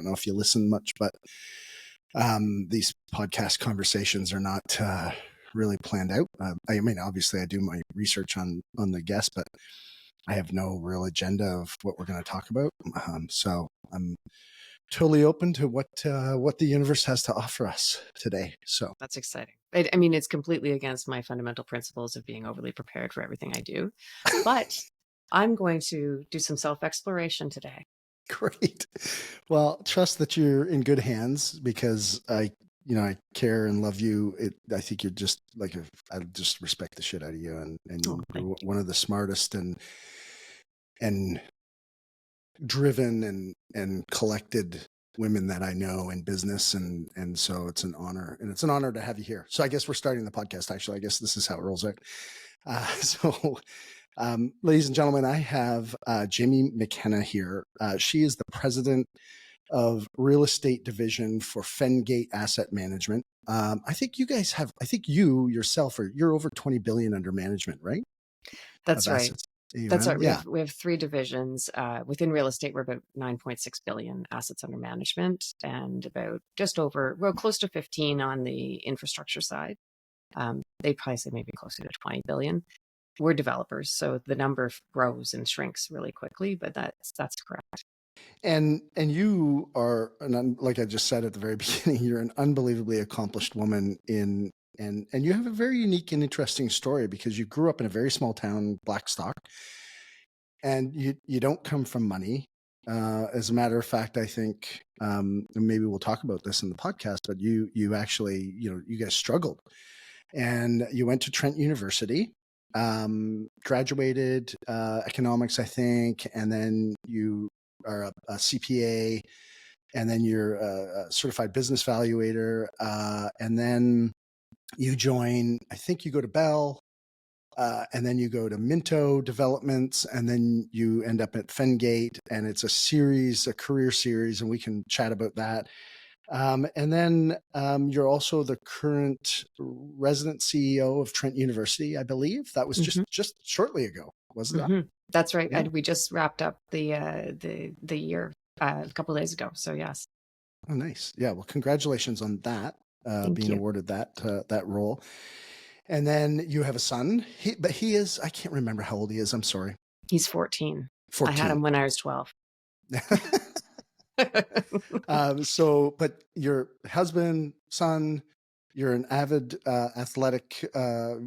don't know if you listen much, but these podcast conversations are not really planned out. I mean, obviously I do my research on the guest, but I have no real agenda of what we're going to talk about. So I'm totally open to what the universe has to offer us today. So that's exciting. I mean, it's completely against my fundamental principles of being overly prepared for everything I do, but I'm going to do some self-exploration today. Great. Well, trust that you're in good hands because I care and love you. I think you're just like I just respect the shit out of you, and you're one of the smartest and driven and collected women that I know in business, and so it's an honor, and it's an honor to have you here. So I guess we're starting the podcast. Actually, I guess this is how it rolls out. Ladies and gentlemen, I have Jaime McKenna here. She is the president of real estate division for Fengate Asset Management. I think you guys have, you yourself you're over 20 billion under management, right? That's right. That's right. Yeah. We have three divisions. Within real estate, we're about 9.6 billion assets under management, and about close to 15 on the infrastructure side. They'd probably say maybe closer to 20 billion. We're developers, so the number grows and shrinks really quickly, but that's correct. And you are, like I just said at the very beginning, you're an unbelievably accomplished woman and you have a very unique and interesting story because you grew up in a very small town, Blackstock, and you don't come from money. As a matter of fact, I think, and maybe we'll talk about this in the podcast, but you actually, you guys struggled, and you went to Trent University, graduated economics, I think, and then you are a CPA, and then you're a certified business valuator, and then you join, I think you go to Bell, and then you go to Minto Developments, and then you end up at Fengate, and it's a career series, and we can chat about that. And then you're also the current resident CEO of Trent University, I believe. That was just shortly ago, wasn't that? That's right. Yeah. And we just wrapped up the year a couple of days ago. So yes. Oh, nice. Yeah. Well, congratulations on that, being awarded that role. And then you have a son, but he is, I can't remember how old he is. I'm sorry. He's 14. 14. I had him when I was 12. But your husband, son, you're an avid athletic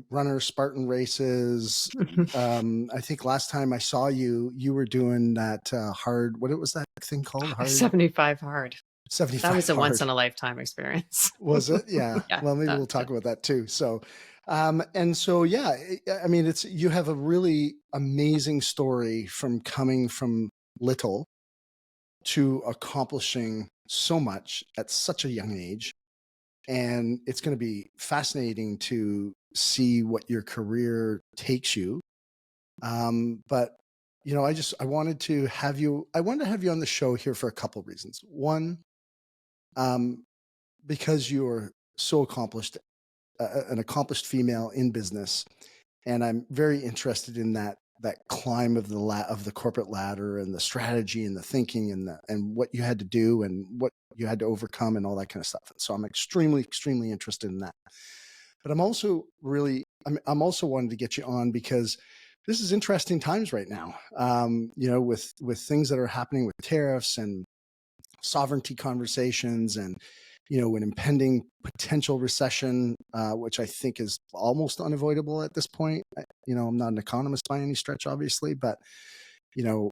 runner, Spartan races. I think last time I saw you, you were doing that hard, what was that thing called? 75 hard. 75 That was a hard. Once in a lifetime experience. Was it? Yeah. Yeah, well, maybe we'll talk about that too. So, and so, yeah, I mean, you have a really amazing story from coming from little to accomplishing so much at such a young age. And it's going to be fascinating to see what your career takes you. But, I wanted to have you on the show here for a couple of reasons. One, because you're so accomplished, an accomplished female in business. And I'm very interested in that climb of the corporate ladder and the strategy and the thinking and what you had to do and what you had to overcome and all that kind of stuff. And so I'm extremely, extremely interested in that. But I'm also wanting to get you on because this is interesting times right now. With things that are happening with tariffs and sovereignty conversations and, an impending potential recession, which I think is almost unavoidable at this point. I'm not an economist by any stretch, obviously, but, so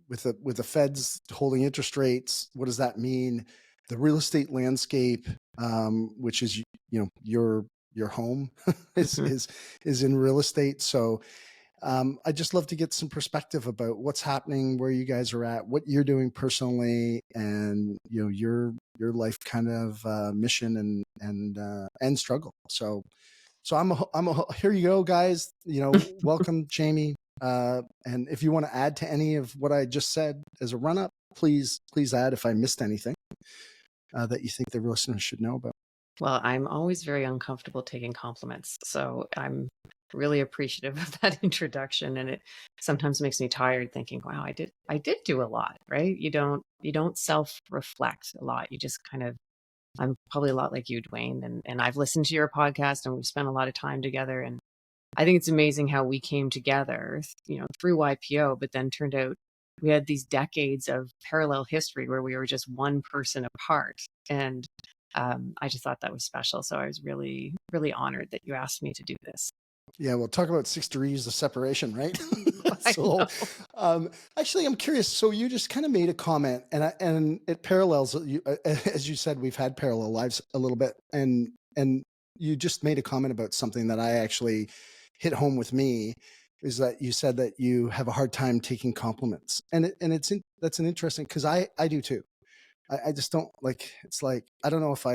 with the Feds holding interest rates, what does that mean? The real estate landscape, which is, your home is in real estate. So, I'd just love to get some perspective about what's happening, where you guys are at, what you're doing personally, and your life kind of mission and struggle. So here you go, guys. Welcome, Jaime. And if you want to add to any of what I just said as a run up, please add if I missed anything that you think the listeners should know about. Well, I'm always very uncomfortable taking compliments, so I'm really appreciative of that introduction, and it sometimes makes me tired thinking, wow, I did do a lot, right? You don't self-reflect a lot. You just kind of I'm probably a lot like you, Dwayne, and I've listened to your podcast and we've spent a lot of time together, and I think it's amazing how we came together, through YPO, but then turned out we had these decades of parallel history where we were just one person apart. And I just thought that was special. So I was really, really honored that you asked me to do this. Yeah, well, talk about 6 degrees of separation, right? I So, know. actually, I'm curious. So you just kind of made a comment, and it parallels you, as you said, we've had parallel lives a little bit, and you just made a comment about something that I actually hit home with me. Is that you said that you have a hard time taking compliments, that's an interesting because I do too. I just don't like. It's like I don't know if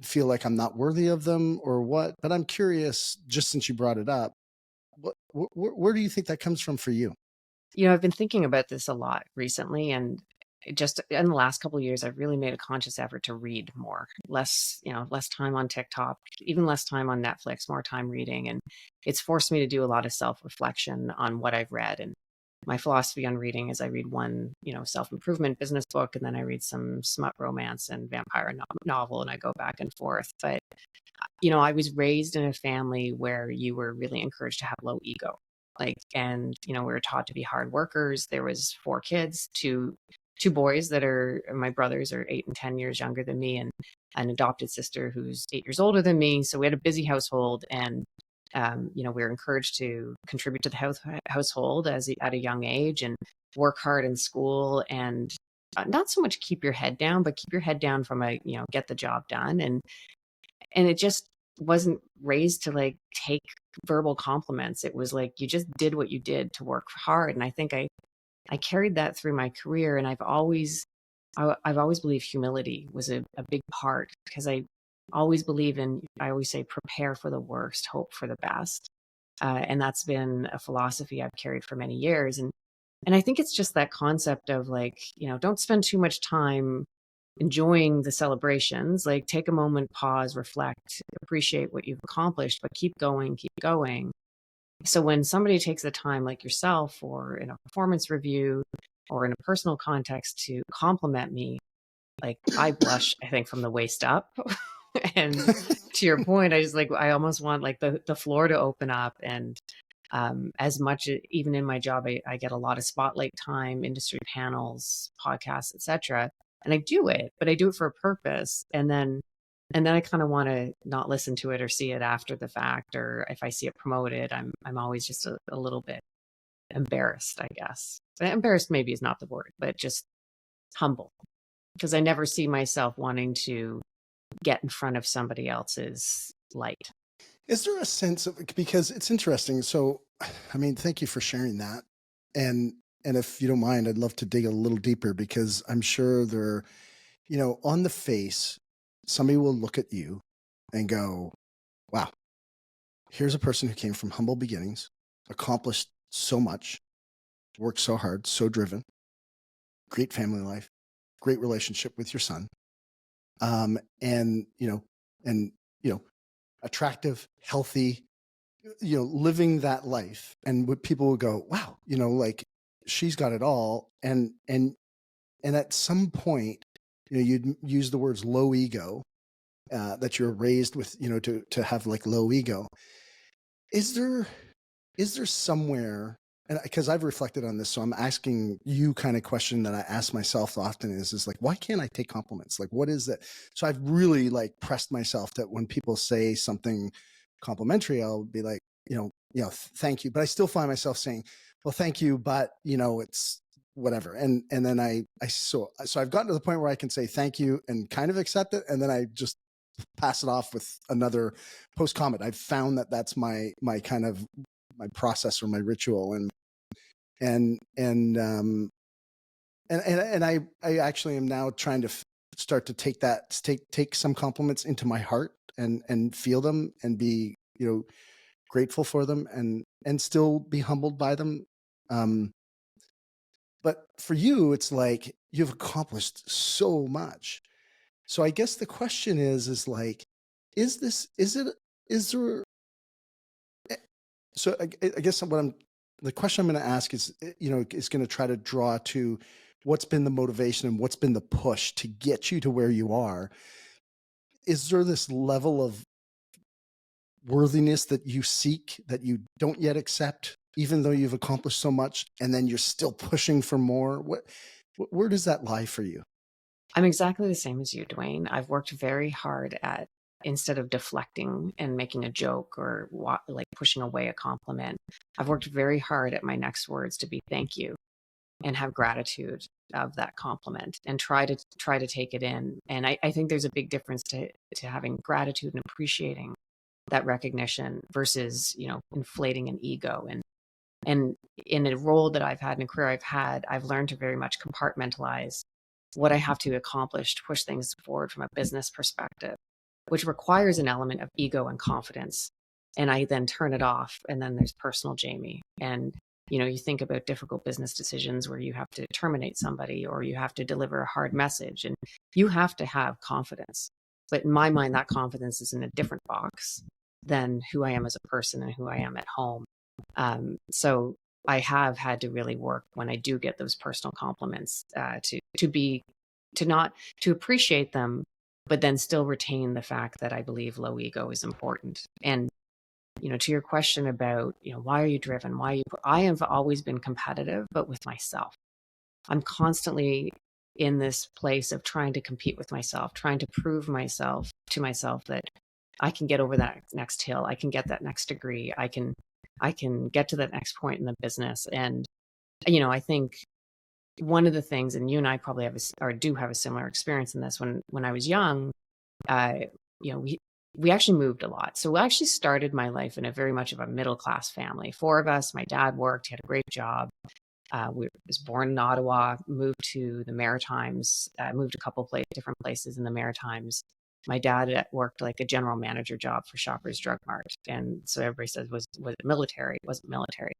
feel like I'm not worthy of them or what, but I'm curious. Just since you brought it up, where do you think that comes from for you? I've been thinking about this a lot recently, and just in the last couple of years, I've really made a conscious effort to read more, less time on TikTok, even less time on Netflix, more time reading. And it's forced me to do a lot of self-reflection on what I've read. And my philosophy on reading is I read one, self-improvement business book, and then I read some smut romance and vampire novel, and I go back and forth. But, I was raised in a family where you were really encouraged to have low ego. And we were taught to be hard workers. There was four kids, two boys that are my brothers are 8 and 10 years younger than me, and an adopted sister who's 8 years older than me. So we had a busy household, and we were encouraged to contribute to the household at a young age and work hard in school, and not so much keep your head down, but keep your head down from get the job done. And it just wasn't raised to like take verbal compliments. It was like you just did what you did to work hard. And I think I carried that through my career, and I've always believed humility was a big part, because I always say, prepare for the worst, hope for the best. And that's been a philosophy I've carried for many years. And I think it's just that concept of like, don't spend too much time enjoying the celebrations. Like, take a moment, pause, reflect, appreciate what you've accomplished, but keep going, keep going. So when somebody takes the time, like yourself, or in a performance review, or in a personal context, to compliment me, like, I blush, I think, from the waist up. And to your point, I almost want like the floor to open up. And as much, even in my job, I get a lot of spotlight time, industry panels, podcasts, etc. And I do it, but I do it for a purpose. And then I kind of want to not listen to it or see it after the fact, or if I see it promoted, I'm always just a little bit embarrassed, I guess. Embarrassed maybe is not the word, but just humble, because I never see myself wanting to get in front of somebody else's light. Is there a sense of, because it's interesting. So, I mean, thank you for sharing that. And if you don't mind, I'd love to dig a little deeper because I'm sure there, on the face, somebody will look at you and go, wow, here's a person who came from humble beginnings, accomplished so much, worked so hard, so driven, great family life, great relationship with your son. And, and, attractive, healthy, living that life. And what people will go, wow, like she's got it all. And at some point, you'd use the words low ego, that you're raised with, to have like low ego. Is there somewhere, and because I've reflected on this, so I'm asking you kind of question that I ask myself often is like, why can't I take compliments? Like, what is that? So I've really like pressed myself that when people say something complimentary, I'll be like, thank you. But I still find myself saying, well, thank you, but it's whatever. And then so I've gotten to the point where I can say thank you and kind of accept it. And then I just pass it off with another post comment. I've found that that's my kind of my process or my ritual. And I actually am now trying to start to take some compliments into my heart and feel them and be, grateful for them and still be humbled by them. But for you, it's like you've accomplished so much. So I guess the question is like, is this, is there, eh, so I guess the question I'm going to ask is, is going to try to draw to what's been the motivation and what's been the push to get you to where you are. Is there this level of worthiness that you seek that you don't yet accept, even though you've accomplished so much, and then you're still pushing for more? Where does that lie for you? I'm exactly the same as you, Dwayne. I've worked very hard at, instead of deflecting and making a joke or like pushing away a compliment, I've worked very hard at my next words to be thank you and have gratitude of that compliment and try to take it in. And I think there's a big difference to having gratitude and appreciating that recognition versus, inflating an ego. And in a role that I've had, in a career I've had, I've learned to very much compartmentalize what I have to accomplish to push things forward from a business perspective, which requires an element of ego and confidence. And I then turn it off. And then there's personal Jamie. And, you think about difficult business decisions where you have to terminate somebody or you have to deliver a hard message, and you have to have confidence. But in my mind, that confidence is in a different box than who I am as a person and who I am at home. So I have had to really work when I do get those personal compliments, to appreciate them, but then still retain the fact that I believe low ego is important. And, to your question about, why are you driven? I have always been competitive, but with myself. I'm constantly in this place of trying to compete with myself, trying to prove myself to myself that I can get over that next hill. I can get that next degree. I can get to that next point in the business. And, I think one of the things, and you and I probably do have a similar experience in this, when I was young, we actually moved a lot. So I actually started my life in a very much of a middle-class family. Four of us. My dad worked, he had a great job. Was born in Ottawa, moved to the Maritimes, moved a couple different places in the Maritimes. My dad worked like a general manager job for Shoppers Drug Mart. And so everybody says, was it military? It wasn't military.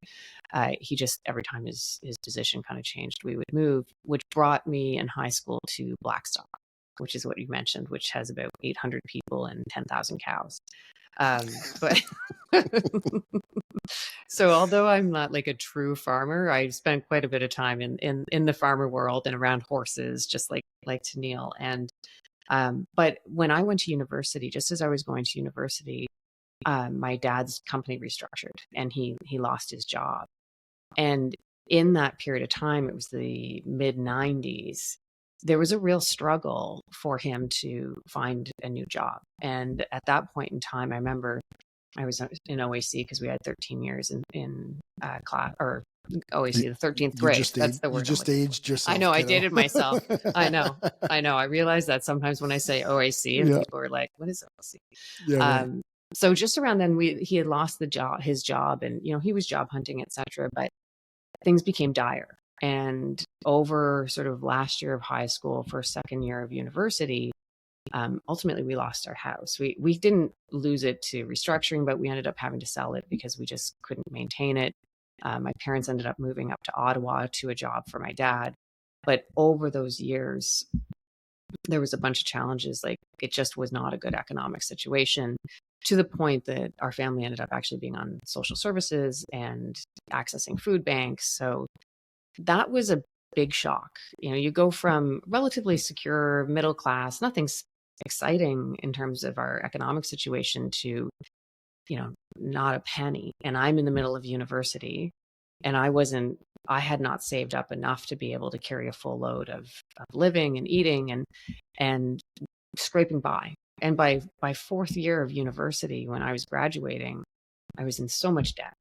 He just, every time his position kind of changed, we would move, which brought me in high school to Blackstock, which is what you mentioned, which has about 800 people and 10,000 cows. But so although I'm not like a true farmer, I spent quite a bit of time in the farmer world and around horses, just like Tennille. And but when I went to university, just as I was going to university, my dad's company restructured and he lost his job. And in that period of time, it was the mid 90s, there was a real struggle for him to find a new job. And at that point in time, I remember I was in OAC because we had 13 years in class, or OAC, the 13th grade. That's the word. You just aged yourself. I know, kiddo. I dated myself. I know. I realize that sometimes when I say OAC and people are like, what is OAC? Yeah, right. So just around then he had lost his job, and, he was job hunting, etc. But things became dire. And over sort of last year of high school, first, second year of university, ultimately we lost our house. We didn't lose it to restructuring, but we ended up having to sell it because we just couldn't maintain it. My parents ended up moving up to Ottawa to a job for my dad. But over those years, there was a bunch of challenges. Like, it just was not a good economic situation, to the point that our family ended up actually being on social services and accessing food banks. So that was a big shock. You go from relatively secure middle class, nothing's exciting in terms of our economic situation, to, not a penny. And I'm in the middle of university, and I had not saved up enough to be able to carry a full load of living and eating and scraping by. And by fourth year of university, when I was graduating, I was in so much debt.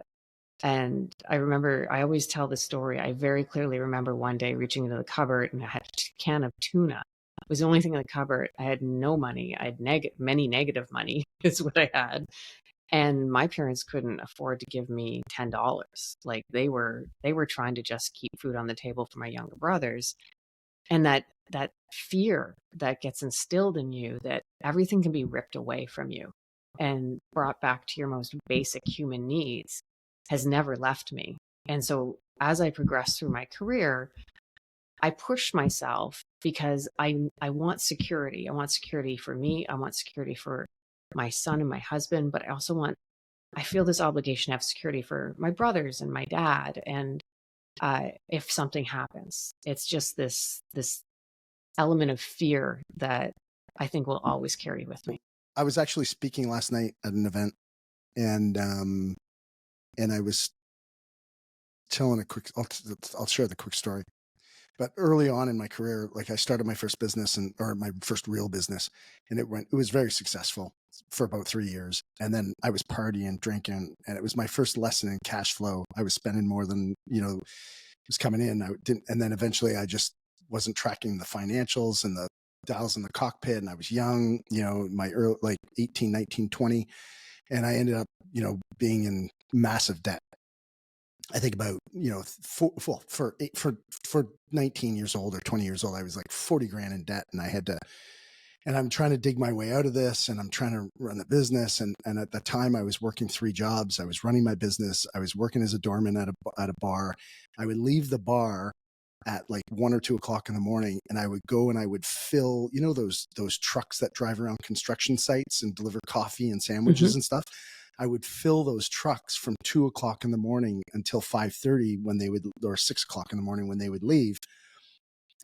And I remember, I always tell the story. I very clearly remember one day reaching into the cupboard and I had a can of tuna. It was the only thing in the cupboard. I had no money. I had many negative money is what I had. And my parents couldn't afford to give me $10. Like, they were trying to just keep food on the table for my younger brothers. And that fear that gets instilled in you that everything can be ripped away from you and brought back to your most basic human needs has never left me. And so as I progressed through my career, I push myself because I want security. I want security for me. I want security for my son and my husband, but I feel this obligation to have security for my brothers and my dad. And if something happens, it's just this element of fear that I think will always carry with me. I was actually speaking last night at an event, and I was telling a quick. I'll share the quick story. But early on in my career, like I started my first business or my first real business, and it was very successful for about 3 years. And then I was partying, drinking, and it was my first lesson in cash flow. I was spending more than, was coming in. I didn't, and then eventually I just wasn't tracking the financials and the dials in the cockpit. And I was young, my early, like 18, 19, 20. And I ended up, being in massive debt. I think about, for 19 years old or 20 years old, I was like 40 grand in debt, and and I'm trying to dig my way out of this, and I'm trying to run the business. And at the time I was working 3 jobs. I was running my business. I was working as a doorman at a bar. I would leave the bar at like 1 or 2 o'clock in the morning, and I would go and I would fill, those trucks that drive around construction sites and deliver coffee and sandwiches and stuff. I would fill those trucks from 2 o'clock in the morning until 5:30 or 6 o'clock in the morning when they would leave.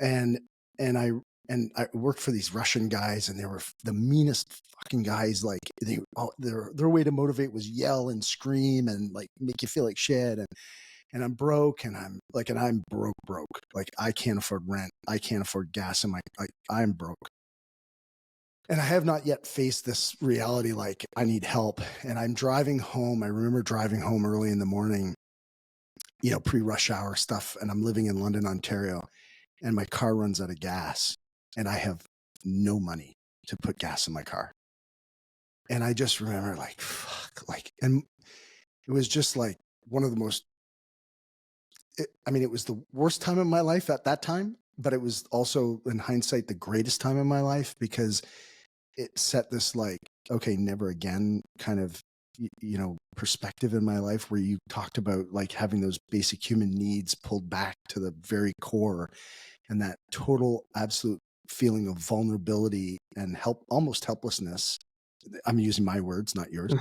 And I worked for these Russian guys, and they were the meanest fucking guys. Like their way to motivate was yell and scream and like make you feel like shit. And I'm broke, and I'm broke. Like I can't afford rent. I can't afford gas in I'm broke. And I have not yet faced this reality, like I need help. And I'm driving home. I remember driving home early in the morning, pre-rush hour stuff. And I'm living in London, Ontario, and my car runs out of gas, and I have no money to put gas in my car. And I just remember like, fuck, and it was just like one of the most, it was the worst time of my life at that time, but it was also in hindsight, the greatest time of my life, because it set this like, okay, never again kind of, perspective in my life, where you talked about like having those basic human needs pulled back to the very core, and that total absolute feeling of vulnerability and almost helplessness. I'm using my words, not yours,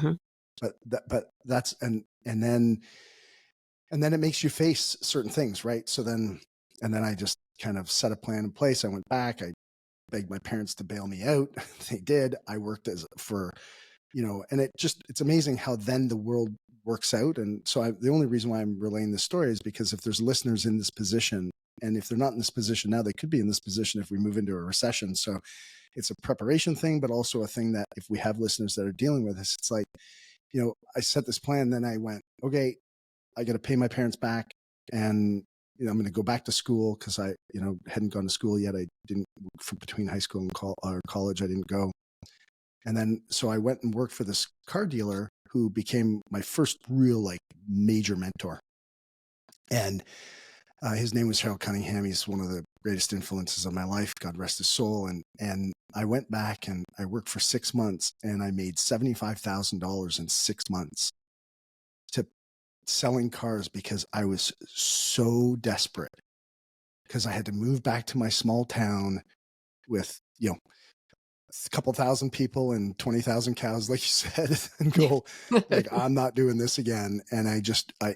but that's, and then it makes you face certain things. Right. So then I just kind of set a plan in place. I went back, I begged my parents to bail me out. They did. I worked and it's amazing how then the world works out. And so the only reason why I'm relaying this story is because if there's listeners in this position, and if they're not in this position now, they could be in this position if we move into a recession. So it's a preparation thing, but also a thing that if we have listeners that are dealing with this, it's like, I set this plan, then I went, okay, I got to pay my parents back, and I'm going to go back to school, because I, hadn't gone to school yet. I didn't, between high school and college, I didn't go. And then, so I went and worked for this car dealer who became my first real, like, major mentor. And his name was Harold Cunningham. He's one of the greatest influences of my life, God rest his soul. And I went back and I worked for 6 months, and I made $75,000 in 6 months to selling cars, because I was so desperate, because I had to move back to my small town with, a couple thousand people and 20,000 cows, like you said, and go like, I'm not doing this again. And I just, I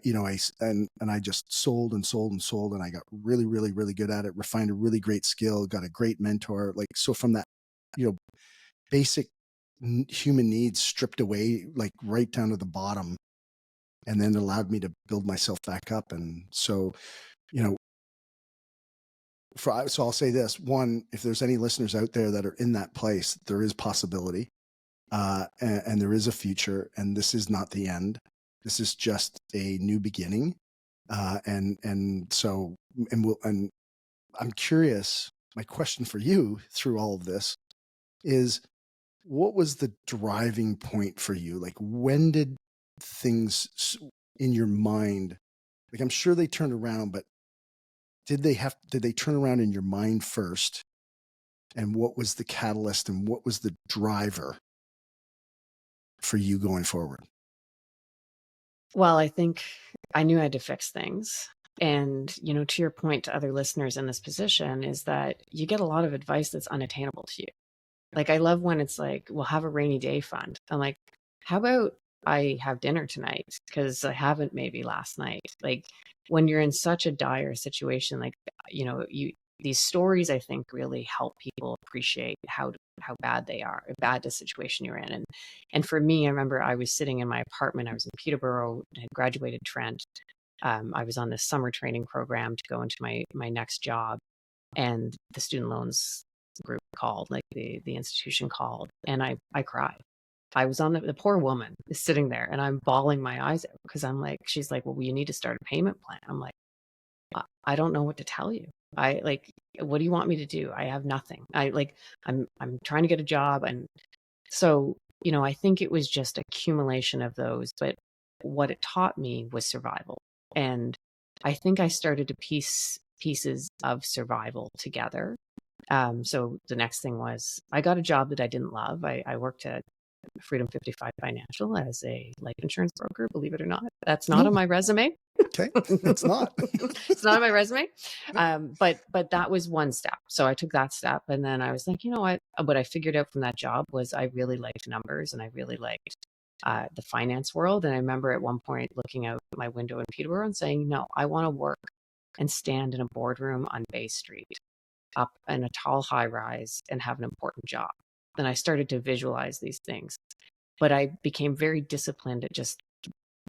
just sold and sold and sold. And I got really, really, really good at it, refined a really great skill, got a great mentor. Like, so from that, basic human needs stripped away, like right down to the bottom, and then allowed me to build myself back up. And so, so I'll say this: one, if there's any listeners out there that are in that place, there is possibility, and there is a future, and this is not the end. This is just a new beginning. And I'm curious, my question for you through all of this is, what was the driving point for you? Like, when did things in your mind, like, I'm sure they turned around, but did they turn around in your mind first? And what was the catalyst, and what was the driver for you going forward? Well, I think I knew I had to fix things. And, to your point to other listeners in this position is that you get a lot of advice that's unattainable to you. Like, I love when it's like, we'll have a rainy day fund. I'm like, how about I have dinner tonight? Because I haven't maybe last night. Like, when you're in such a dire situation, like, these stories, I think, really help people appreciate how bad they are, how bad the situation you're in. And for me, I remember I was sitting in my apartment. I was in Peterborough, had graduated Trent. I was on this summer training program to go into my next job, and the student loans group called, like the institution called, and I cried. I was on the poor woman is sitting there, and I'm bawling my eyes out because I'm like, she's like, well, you need to start a payment plan. I'm like, I don't know what to tell you. I like, what do you want me to do? I have nothing. I'm trying to get a job, and so I think it was just accumulation of those, but what it taught me was survival. And I think I started to piece pieces of survival together. So the next thing was I got a job that I didn't love. I worked at Freedom 55 Financial as a life insurance broker, believe it or not. That's not on No, my resume. okay, it's not. It's not on my resume. But that was one step. So I took that step, and then I was like, what I figured out from that job was I really liked numbers, and I really liked the finance world. And I remember at one point looking out my window in Peterborough and saying, no, I want to work and stand in a boardroom on Bay Street, up in a tall high rise, and have an important job. And I started to visualize these things, but I became very disciplined at just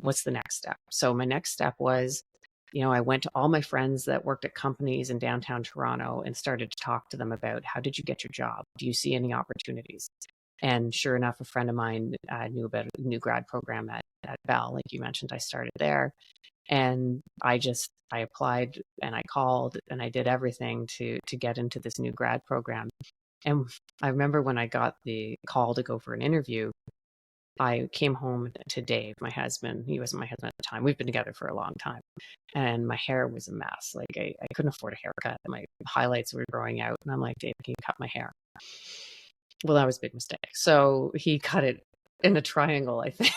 what's the next step. So my next step was, I went to all my friends that worked at companies in downtown Toronto and started to talk to them about, how did you get your job? Do you see any opportunities? And sure enough, a friend of mine knew about a new grad program at Bell. Like you mentioned, I started there. And I applied and I called and I did everything to get into this new grad program. And I remember when I got the call to go for an interview, I came home to Dave, my husband. He wasn't my husband at the time. We've been together for a long time. And my hair was a mess. Like, I couldn't afford a haircut. My highlights were growing out. And I'm like, Dave, can you cut my hair? Well, that was a big mistake. So he cut it in a triangle, I think.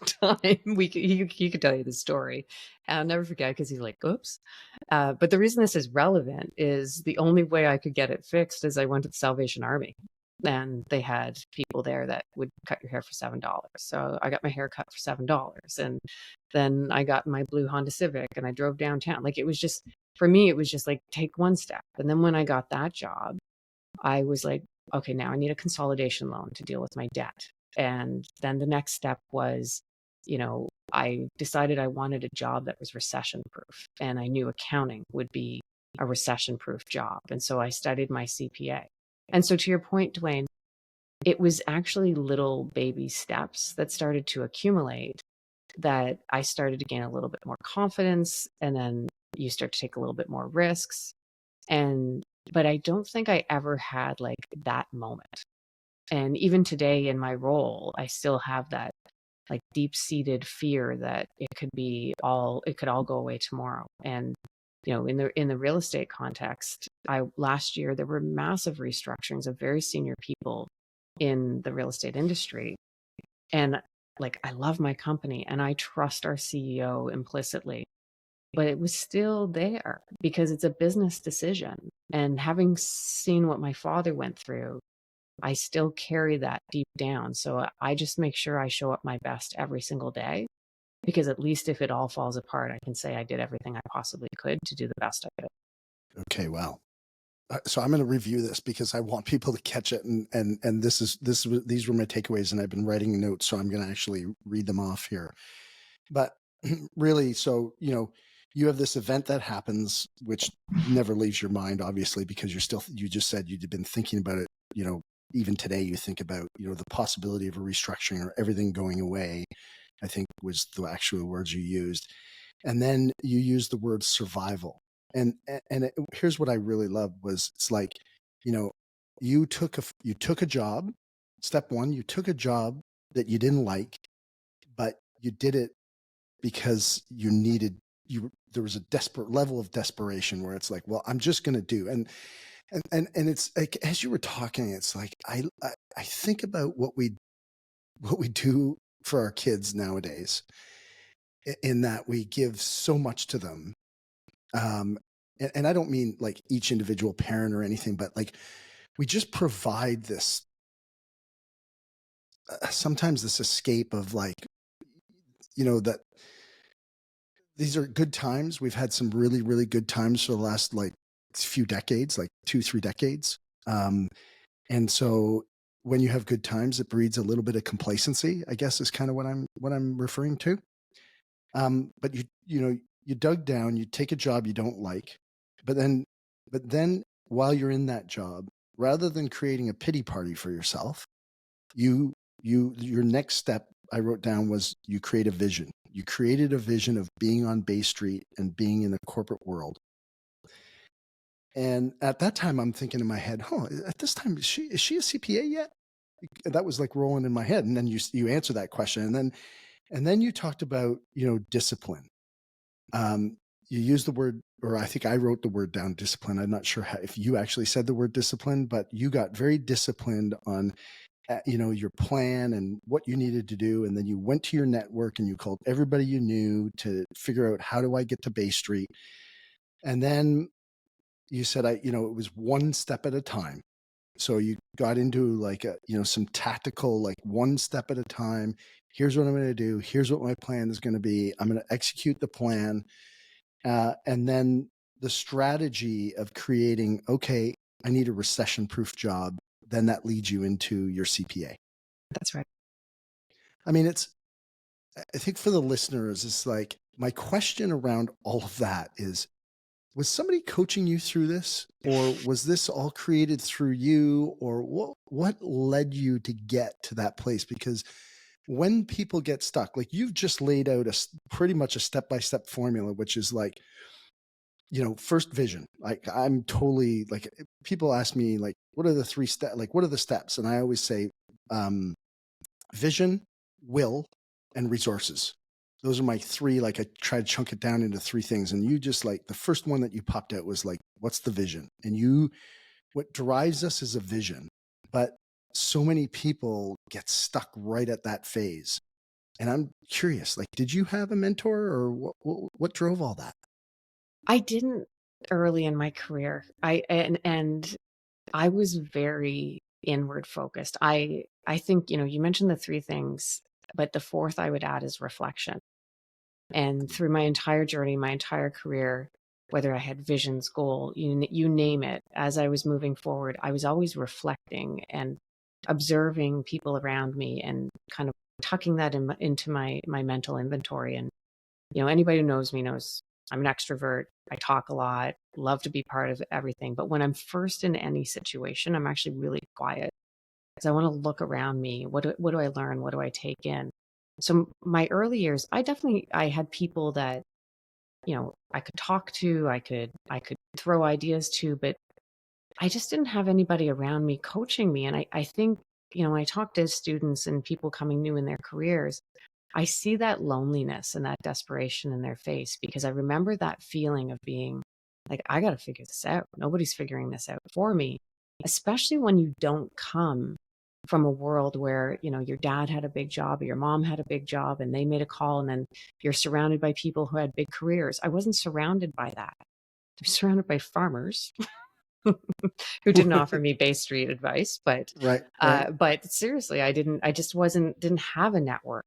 Time he could tell you the story, and I'll never forget because he's like, oops. But the reason this is relevant is the only way I could get it fixed is I went to the Salvation Army, and they had people there that would cut your hair for $7. So I got my hair cut for $7, and then I got my blue Honda Civic and I drove downtown. Like, it was just, for me, it was just like, take one step. And then when I got that job, I was like, okay, now I need a consolidation loan to deal with my debt. And then the next step was, I decided I wanted a job that was recession proof, and I knew accounting would be a recession proof job. And so I studied my CPA. And so, to your point, Dwayne, it was actually little baby steps that started to accumulate, that I started to gain a little bit more confidence. And then you start to take a little bit more risks. But I don't think I ever had like that moment. And even today in my role, I still have that like deep-seated fear that it could all go away tomorrow. And in the real estate context, last year there were massive restructurings of very senior people in the real estate industry. And like, I love my company and I trust our CEO implicitly, but it was still there because it's a business decision. And having seen what my father went through, I still carry that deep down. So I just make sure I show up my best every single day, because at least if it all falls apart, I can say I did everything I possibly could to do the best I could. Okay, well, so I'm going to review this because I want people to catch it, and these were my takeaways, and I've been writing notes, so I'm going to actually read them off here. But really, so you have this event that happens, which never leaves your mind, obviously, because you just said you'd been thinking about it. Even today, you think about the possibility of a restructuring or everything going away. I think was the actual words you used, and then you used the word survival. And here's what I really loved was, it's like, you took a job. Step one, you took a job that you didn't like, but you did it because there was a desperate level of desperation where it's like, well, I'm just going to do. And it's like, as you were talking, it's like, I think about what we do for our kids nowadays, in that we give so much to them, And I don't mean like each individual parent or anything, but like we just provide this sometimes this escape of like, that these are good times. We've had some really, really good times for the last like few decades, like 2, 3 decades. And so when you have good times, it breeds a little bit of complacency, I guess is kind of what I'm referring to. But you dug down, you take a job you don't like, but then while you're in that job, rather than creating a pity party for yourself, your next step I wrote down was you create a vision. You created a vision of being on Bay Street and being in the corporate world. And at that time, I'm thinking in my head, at this time, is she a CPA yet? That was like rolling in my head. And then you answer that question. And then you talked about, discipline. You used the word, or I think I wrote the word down, discipline. I'm not sure if you actually said the word discipline, but you got very disciplined on your plan and what you needed to do. And then you went to your network and you called everybody you knew to figure out, how do I get to Bay Street? And then you said, it was one step at a time. So you got into like some tactical, like one step at a time. Here's what I'm going to do. Here's what my plan is going to be. I'm going to execute the plan. And then the strategy of creating, okay, I need a recession proof job. Then that leads you into your CPA. That's right. I mean, I think for the listeners, it's like my question around all of that is, was somebody coaching you through this, or was this all created through you, or what led you to get to that place? Because when people get stuck, like you've just laid out pretty much a step-by-step formula, which is like, first vision. Like I'm totally like, people ask me like, what are the 3 steps? Like, what are the steps? And I always say, vision, will, and resources. Those are my 3. Like I try to chunk it down into 3 things. And you just like, the first one that you popped out was like, what's the vision? And what drives us is a vision. But so many people get stuck right at that phase. And I'm curious, like, did you have a mentor, or what drove all that? I didn't early in my career. And I was very inward focused. I think, you mentioned the 3 things, but the 4th I would add is reflection. And through my entire journey, my entire career, whether I had visions, goal, you name it, as I was moving forward, I was always reflecting and observing people around me and kind of tucking that into my mental inventory. And anybody who knows me knows I'm an extrovert. I talk a lot, love to be part of everything. But when I'm first in any situation, I'm actually really quiet because I want to look around me. What do I learn? What do I take in? So my early years, I had people that, I could talk to, I could throw ideas to, but I just didn't have anybody around me coaching me. And I think, when I talk to students and people coming new in their careers, I see that loneliness and that desperation in their face, because I remember that feeling of being like, I got to figure this out. Nobody's figuring this out for me, especially when you don't come from a world where, your dad had a big job or your mom had a big job and they made a call, and then you're surrounded by people who had big careers. I wasn't surrounded by that. I was surrounded by farmers who didn't offer me Bay Street advice, but Right, right. but seriously, I just didn't have a network.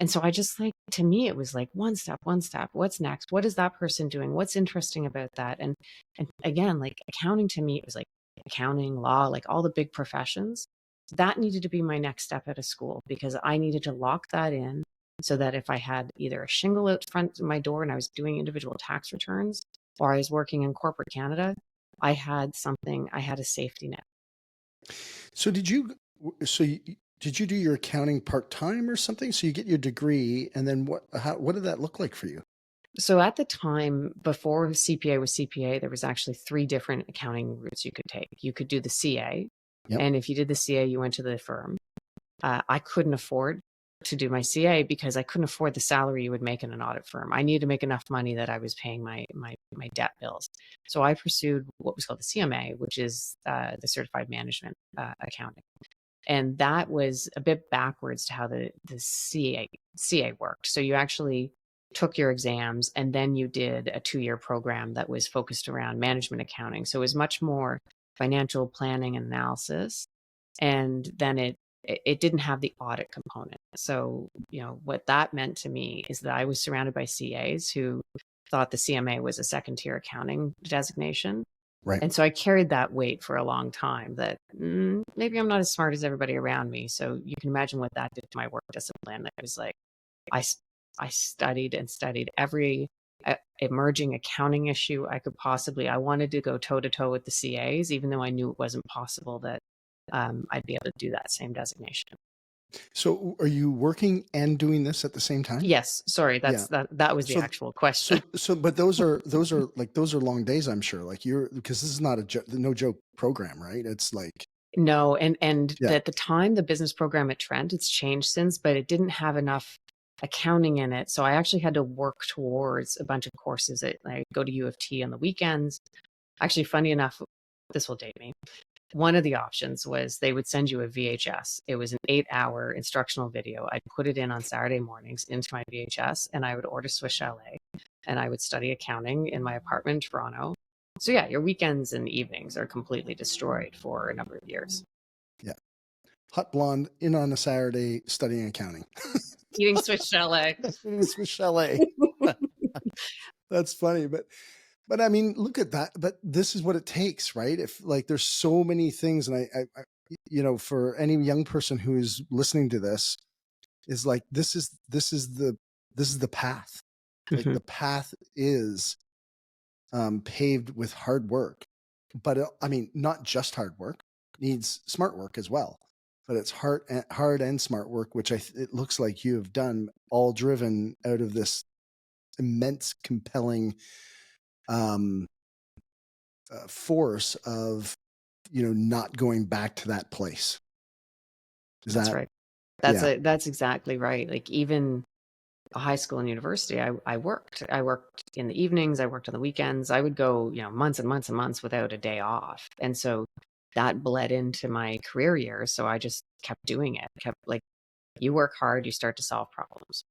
And so I just like, to me, it was like one step, what's next? What is that person doing? What's interesting about that? And again, like accounting, to me, it was like accounting, law, like all the big professions. That needed to be my next step out of school, because I needed to lock that in so that if I had either a shingle out front of my door and I was doing individual tax returns, or I was working in corporate Canada, I had a safety net. So did you do your accounting part-time or something? So you get your degree, and then what did that look like for you? So at the time, before CPA was CPA, there was actually 3 different accounting routes you could take. You could do the CA, Yep. and if you did the CA, you went to the firm. I couldn't afford to do my CA because I couldn't afford the salary you would make in an audit firm. I needed to make enough money that I was paying my debt bills. So I pursued what was called the CMA, which is the Certified Management Accounting. And that was a bit backwards to how the CA worked. So you actually took your exams, and then you did a 2-year program that was focused around management accounting. So it was much more financial planning and analysis. And then it didn't have the audit component. So, what that meant to me is that I was surrounded by CAs who thought the CMA was a second-tier accounting designation. Right. And so I carried that weight for a long time that maybe I'm not as smart as everybody around me. So you can imagine what that did to my work discipline. I was like, I studied and studied every emerging accounting issue I could possibly. I wanted to go toe to toe with the CAs, even though I knew it wasn't possible that I'd be able to do that same designation. So are you working and doing this at the same time? Yes. Sorry. That was the actual question. But those are long days, I'm sure. Like because this is not no joke program, right? It's like. No. And at the time, the business program at Trent, it's changed since, but it didn't have enough accounting in it. So I actually had to work towards a bunch of courses. I go to U of T on the weekends. Actually, funny enough, this will date me. One of the options was they would send you a VHS. It was an 8-hour instructional video. I'd put it in on Saturday mornings into my VHS, and I would order Swiss Chalet, and I would study accounting in my apartment in Toronto. So yeah, your weekends and evenings are completely destroyed for a number of years. Yeah. Hot blonde in on a Saturday studying accounting. Eating Swiss Chalet. Eating Swiss Chalet. That's funny, but I mean, look at that. But this is what it takes, right? If like there's so many things, and I for any young person who is listening to this, is like this is the path. Like the path is paved with hard work, but I mean, not just hard work. It needs smart work as well. But it's hard and smart work, which it looks like you have done, all driven out of this immense, compelling force of not going back to that place. That's right. That's exactly right. Like even high school and university, I worked in the evenings, I worked on the weekends. I would go months and months and months without a day off, and so that bled into my career years. So I just kept doing it. You work hard, you start to solve problems.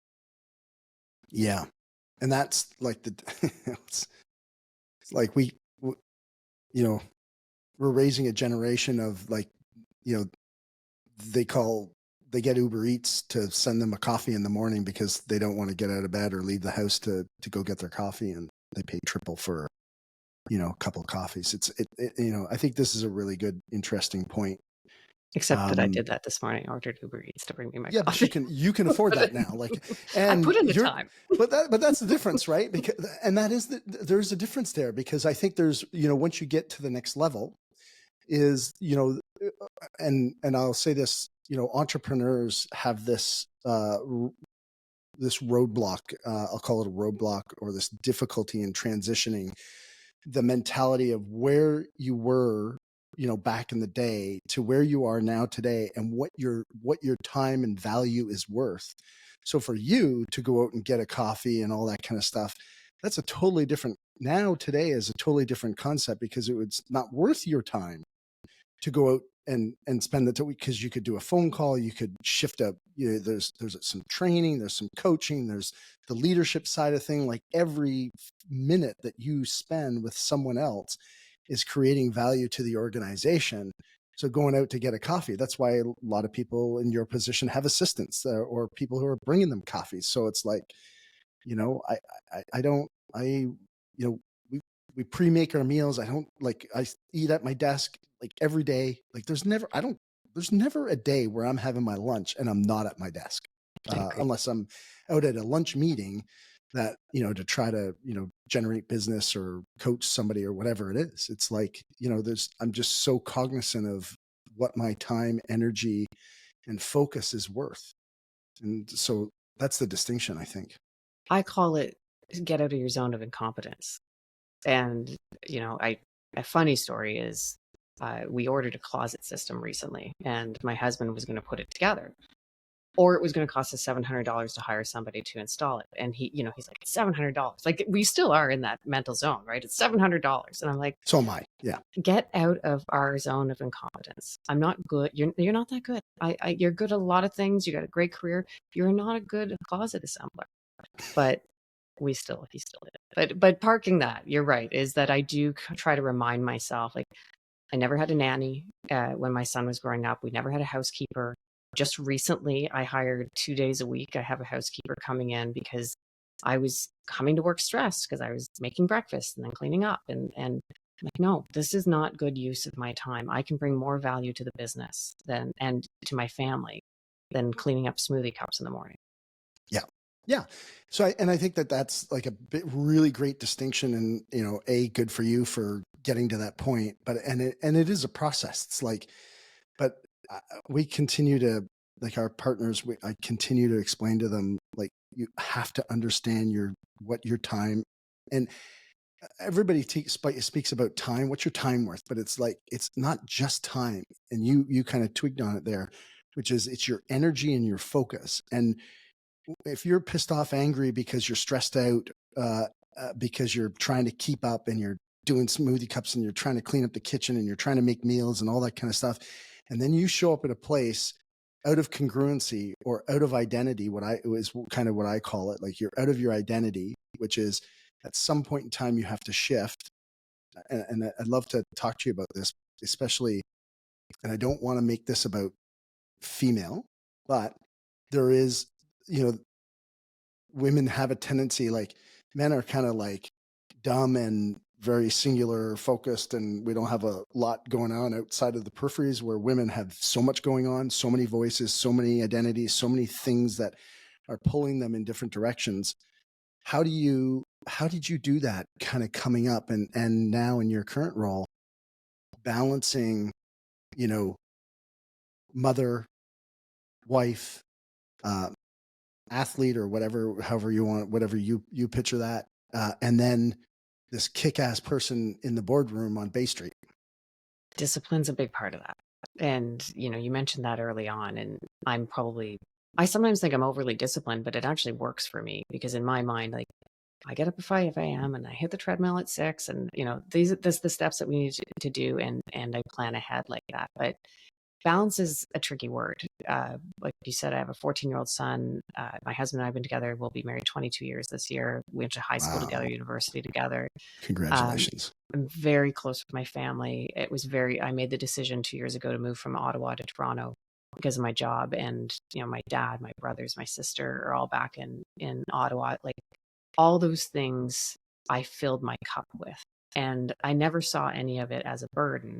Yeah, and that's like it's like we're raising a generation of they get Uber Eats to send them a coffee in the morning because they don't want to get out of bed or leave the house to go get their coffee, and they pay triple for a couple of coffees. I think this is a really good, interesting point. Except that I did that this morning. I ordered Uber Eats to bring me my coffee. Yeah, but you can afford that now. And I put in the time. But that's the difference, right? Because there's a difference there, because I think there's once you get to the next level, is and I'll say this, entrepreneurs have this this roadblock. I'll call it a roadblock, or this difficulty in transitioning the mentality of where you were back in the day to where you are now today, and what your time and value is worth. So for you to go out and get a coffee and all that kind of stuff, that's a totally different, now today is a totally different concept, because it's not worth your time to go out and spend the time, because you could do a phone call, you could shift up, there's some training, there's some coaching, there's the leadership side of thing. Like every minute that you spend with someone else is creating value to the organization. So going out to get a coffee, that's why a lot of people in your position have assistants or people who are bringing them coffees. So it's like, we pre-make our meals. I eat at my desk like every day. Like there's never a day where I'm having my lunch and I'm not at my desk, unless I'm out at a lunch meeting that, to try to, generate business or coach somebody or whatever it is. It's like, I'm just so cognizant of what my time, energy, and focus is worth. And so that's the distinction, I think. I call it get out of your zone of incompetence. And, a funny story is we ordered a closet system recently, and my husband was going to put it together, or it was going to cost us $700 to hire somebody to install it. And he's like, $700. Like, we still are in that mental zone, right? It's $700. And I'm like, so am I. Yeah. Get out of our zone of incompetence. I'm not good. You're not that good. You're good at a lot of things. You got a great career. You're not a good closet assembler. But he still did. But parking that, you're right, is that I do try to remind myself, like, I never had a nanny when my son was growing up. We never had a housekeeper. Just recently, I hired 2 days a week. I have a housekeeper coming in because I was coming to work stressed because I was making breakfast and then cleaning up. And I'm like, no, this is not good use of my time. I can bring more value to the business and to my family than cleaning up smoothie cups in the morning. Yeah. Yeah. So I think that that's like a really great distinction, and, good for you for getting to that point, but, and it is a process. It's like, but we continue to, like, our partners, I continue to explain to them, like, you have to understand what your time, and everybody speaks about time. What's your time worth? But it's like, it's not just time. And you kind of twigged on it there, which is, it's your energy and your focus. And if you're pissed off, angry because you're stressed out, because you're trying to keep up and you're doing smoothie cups and you're trying to clean up the kitchen and you're trying to make meals and all that kind of stuff, and then you show up at a place out of congruency or out of identity, what I call it, like, you're out of your identity, which is, at some point in time you have to shift. And I'd love to talk to you about this, especially, and I don't want to make this about female, but there is, you know, women have a tendency, like, men are kind of like dumb and very singular focused, and we don't have a lot going on outside of the peripheries, where women have so much going on, so many voices, so many identities, so many things that are pulling them in different directions. How did you do that, kind of coming up, and now in your current role, balancing, you know, mother, wife, uh, athlete, or whatever, however you want, whatever you picture that, and then this kick-ass person in the boardroom on Bay Street? Discipline's a big part of that. And, you mentioned that early on, and I sometimes think I'm overly disciplined, but it actually works for me because in my mind, like, I get up at 5 a.m. and I hit the treadmill at 6, and, this the steps that we need to do, and I plan ahead like that. But balance is a tricky word. Like you said, I have a 14-year-old son. My husband and I have been together. We'll be married 22 years this year. We went to high school together, Wow. university together. Congratulations. I'm very close with my family. I made the decision 2 years ago to move from Ottawa to Toronto because of my job. And, my dad, my brothers, my sister are all back in Ottawa. Like, all those things I filled my cup with. And I never saw any of it as a burden.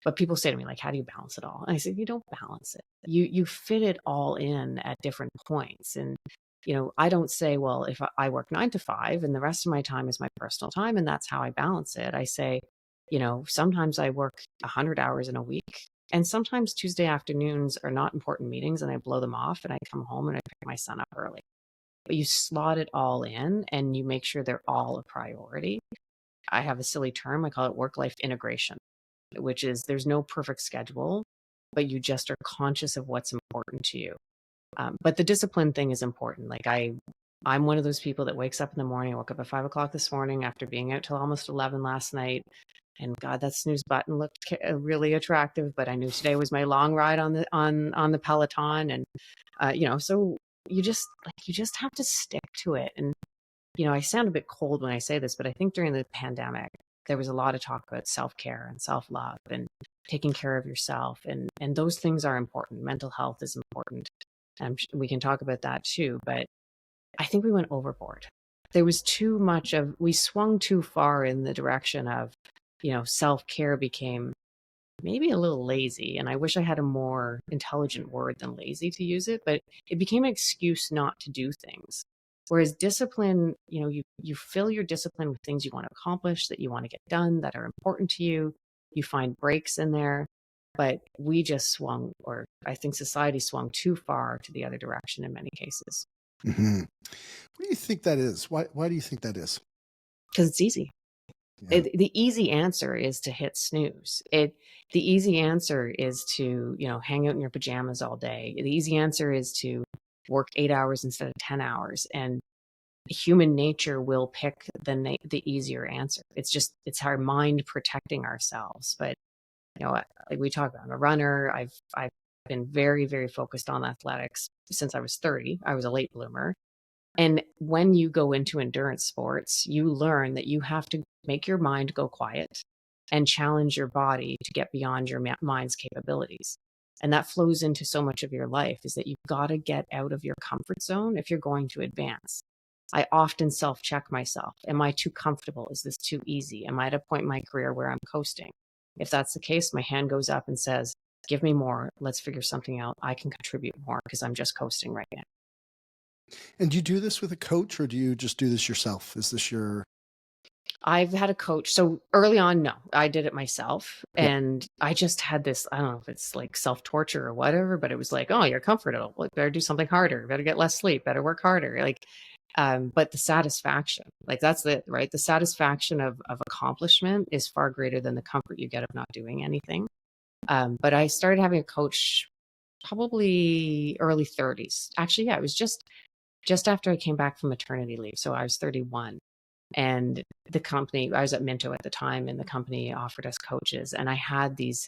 But people say to me, like, how do you balance it all? And I said, you don't balance it. You fit it all in at different points. And, I don't say, well, if I work 9 to 5 and the rest of my time is my personal time, and that's how I balance it. I say, sometimes I work 100 hours in a week. And sometimes Tuesday afternoons are not important meetings and I blow them off and I come home and I pick my son up early. But you slot it all in and you make sure they're all a priority. I have a silly term. I call it work-life integration, which is, there's no perfect schedule, but you just are conscious of what's important to you. But the discipline thing is important. Like, I'm one of those people that wakes up in the morning. I woke up at 5 o'clock this morning after being out till almost 11 last night. And God, that snooze button looked really attractive, but I knew today was my long ride on the Peloton. And, so you just have to stick to it. And, I sound a bit cold when I say this, but I think during the pandemic, there was a lot of talk about self-care and self-love and taking care of yourself. And those things are important. Mental health is important. We can talk about that too, but I think we went overboard. There was too much we swung too far in the direction of, self-care became maybe a little lazy. And I wish I had a more intelligent word than lazy to use it, but it became an excuse not to do things. Whereas discipline, you fill your discipline with things you want to accomplish, that you want to get done, that are important to you. You find breaks in there. But we just swung, or I think society swung too far to the other direction in many cases. Mm-hmm. What do you think that is? Why do you think that is? Because it's easy. Yeah. The easy answer is to hit snooze. The easy answer is to, hang out in your pajamas all day. The easy answer is to work 8 hours instead of 10 hours. And human nature will pick the easier answer. It's our mind protecting ourselves. But, like we talk about, I'm a runner. I've been very, very focused on athletics since I was 30. I was a late bloomer. And when you go into endurance sports, you learn that you have to make your mind go quiet and challenge your body to get beyond your mind's capabilities. And that flows into so much of your life, is that you've got to get out of your comfort zone if you're going to advance. I often self-check myself. Am I too comfortable? Is this too easy? Am I at a point in my career where I'm coasting? If that's the case, my hand goes up and says, give me more. Let's figure something out. I can contribute more because I'm just coasting right now. And do you do this with a coach, or do you just do this yourself? Is this your... I've had a coach. So early on, no, I did it myself. Yeah. And I just had this, I don't know if it's like self-torture or whatever, but it was like, oh, you're comfortable. Like, better do something harder, better get less sleep, better work harder. Like, but the satisfaction, like that's the, right. The satisfaction of accomplishment is far greater than the comfort you get of not doing anything. But I started having a coach probably early 30s. Actually, yeah, it was just after I came back from maternity leave. So I was 31. And the company, I was at Minto at the time, and the company offered us coaches. And I had these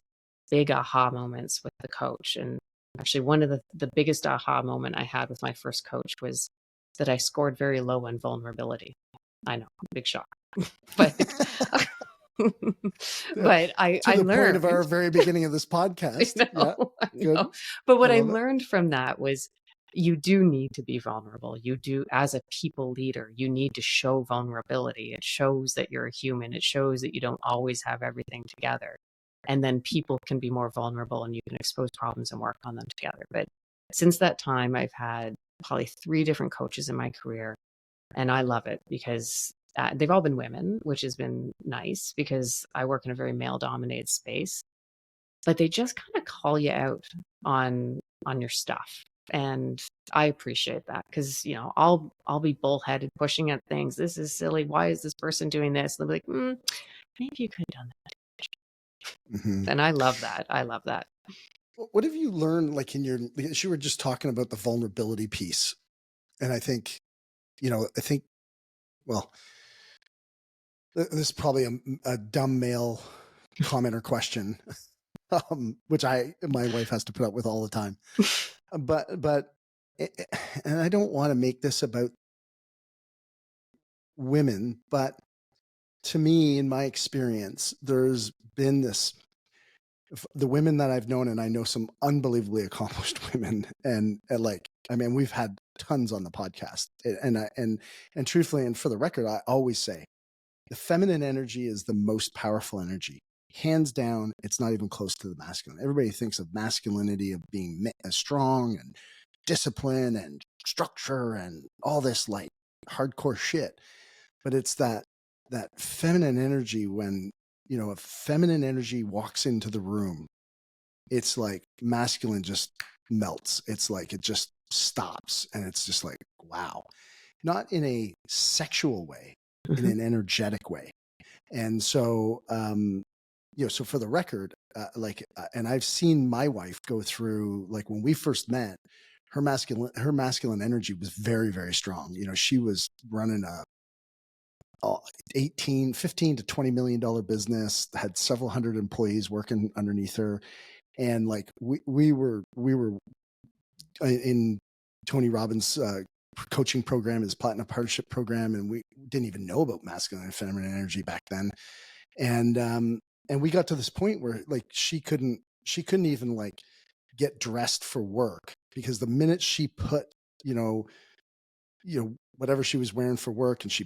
big aha moments with the coach. And actually, one of the biggest aha moment I had with my first coach was that I scored very low on vulnerability. I know, big shock. But but I to the learned, point of our very beginning of this podcast. I know, Yeah, I know. good. But what I love it. learned from that was, you do need to be vulnerable. You do, as a people leader, you need to show vulnerability. It shows that you're a human. It shows that you don't always have everything together. And then people can be more vulnerable, and you can expose problems and work on them together. But since that time, I've had probably 3 different coaches in my career. And I love it because they've all been women, which has been nice because I work in a very male dominated space. But they just kind of call you out on your stuff. And I appreciate that, because, you know, I'll be bullheaded pushing at things. This is silly. Why is this person doing this? And they'll be like, maybe you could have done that. Mm-hmm. And I love that. I love that. What have you learned, like because you were just talking about the vulnerability piece. And I think, well, this is probably a dumb male comment or question, which my wife has to put up with all the time. But, and I don't want to make this about women, but to me, in my experience, there's been the women that I've known, and I know some unbelievably accomplished women, and we've had tons on the podcast, and truthfully, and for the record, I always say the feminine energy is the most powerful energy. Hands down, it's not even close to the masculine. Everybody thinks of masculinity of being strong and discipline and structure and all this like hardcore shit. But it's that feminine energy. When, if feminine energy walks into the room, it's like masculine just melts. It's like it just stops, and it's just like, wow. Not in a sexual way, in an energetic way. And so, so for the record, and I've seen my wife go through, like when we first met, her masculine energy was very, very strong. She was running a 15 to $20 million business, had several hundred employees working underneath her. And like, we were in Tony Robbins' coaching program, his Platinum Partnership program, and we didn't even know about masculine and feminine energy back then. And we got to this point where like she couldn't even like get dressed for work, because the minute she put whatever she was wearing for work, and she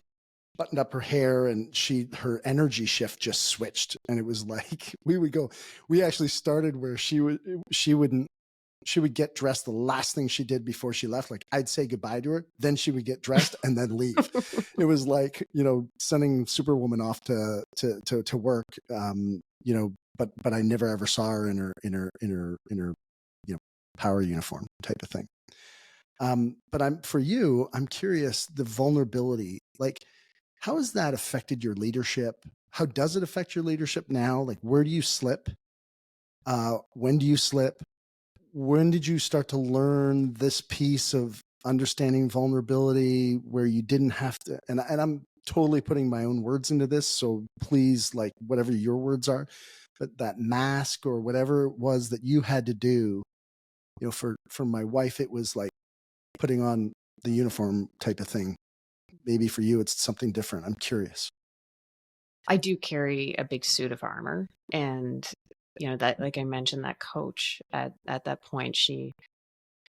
buttoned up her hair, and her energy shift just switched. And it was like, we actually started where she would get dressed. The last thing she did before she left, like I'd say goodbye to her, then she would get dressed and then leave. It was like, sending Superwoman off to work. But I never ever saw her in her power uniform type of thing. But I'm curious, the vulnerability, like, how has that affected your leadership? How does it affect your leadership now? Like, where do you slip? When do you slip? When did you start to learn this piece of understanding vulnerability where you didn't have to, and I'm totally putting my own words into this, so please, like, whatever your words are, but that mask or whatever it was that you had to do, for my wife, it was like putting on the uniform type of thing. Maybe for you, it's something different. I'm curious. I do carry a big suit of armor, and that, like I mentioned, that coach at that point, she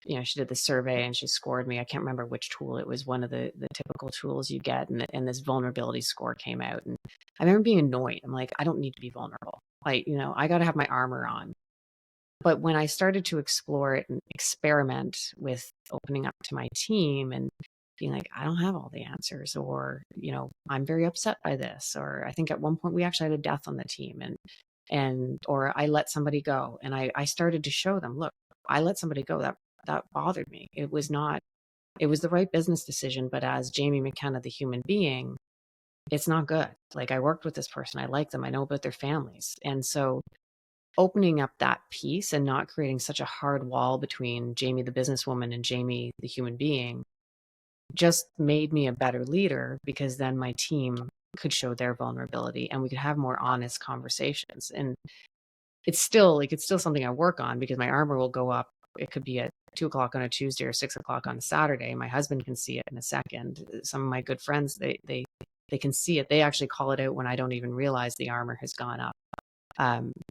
did the survey and she scored me. I can't remember which tool it was, one of the typical tools you get, and this vulnerability score came out, and I remember being annoyed. I'm like, I don't need to be vulnerable. Like, I got to have my armor on. But when I started to explore it and experiment with opening up to my team and being like, I don't have all the answers, or, I'm very upset by this, or I think at one point we actually had a death on the team, or I let somebody go, and I started to show them, look, I let somebody go. That bothered me. It was the right business decision, but as Jaime McKenna, the human being, it's not good. Like, I worked with this person. I like them. I know about their families. And so opening up that piece and not creating such a hard wall between Jaime, the businesswoman, and Jaime, the human being, just made me a better leader, because then my team could show their vulnerability and we could have more honest conversations. And it's still something I work on, because my armor will go up. It could be at 2:00 on a Tuesday or 6:00 on a Saturday. My husband can see it in a second. Some of my good friends, they can see it. They actually call it out when I don't even realize the armor has gone up.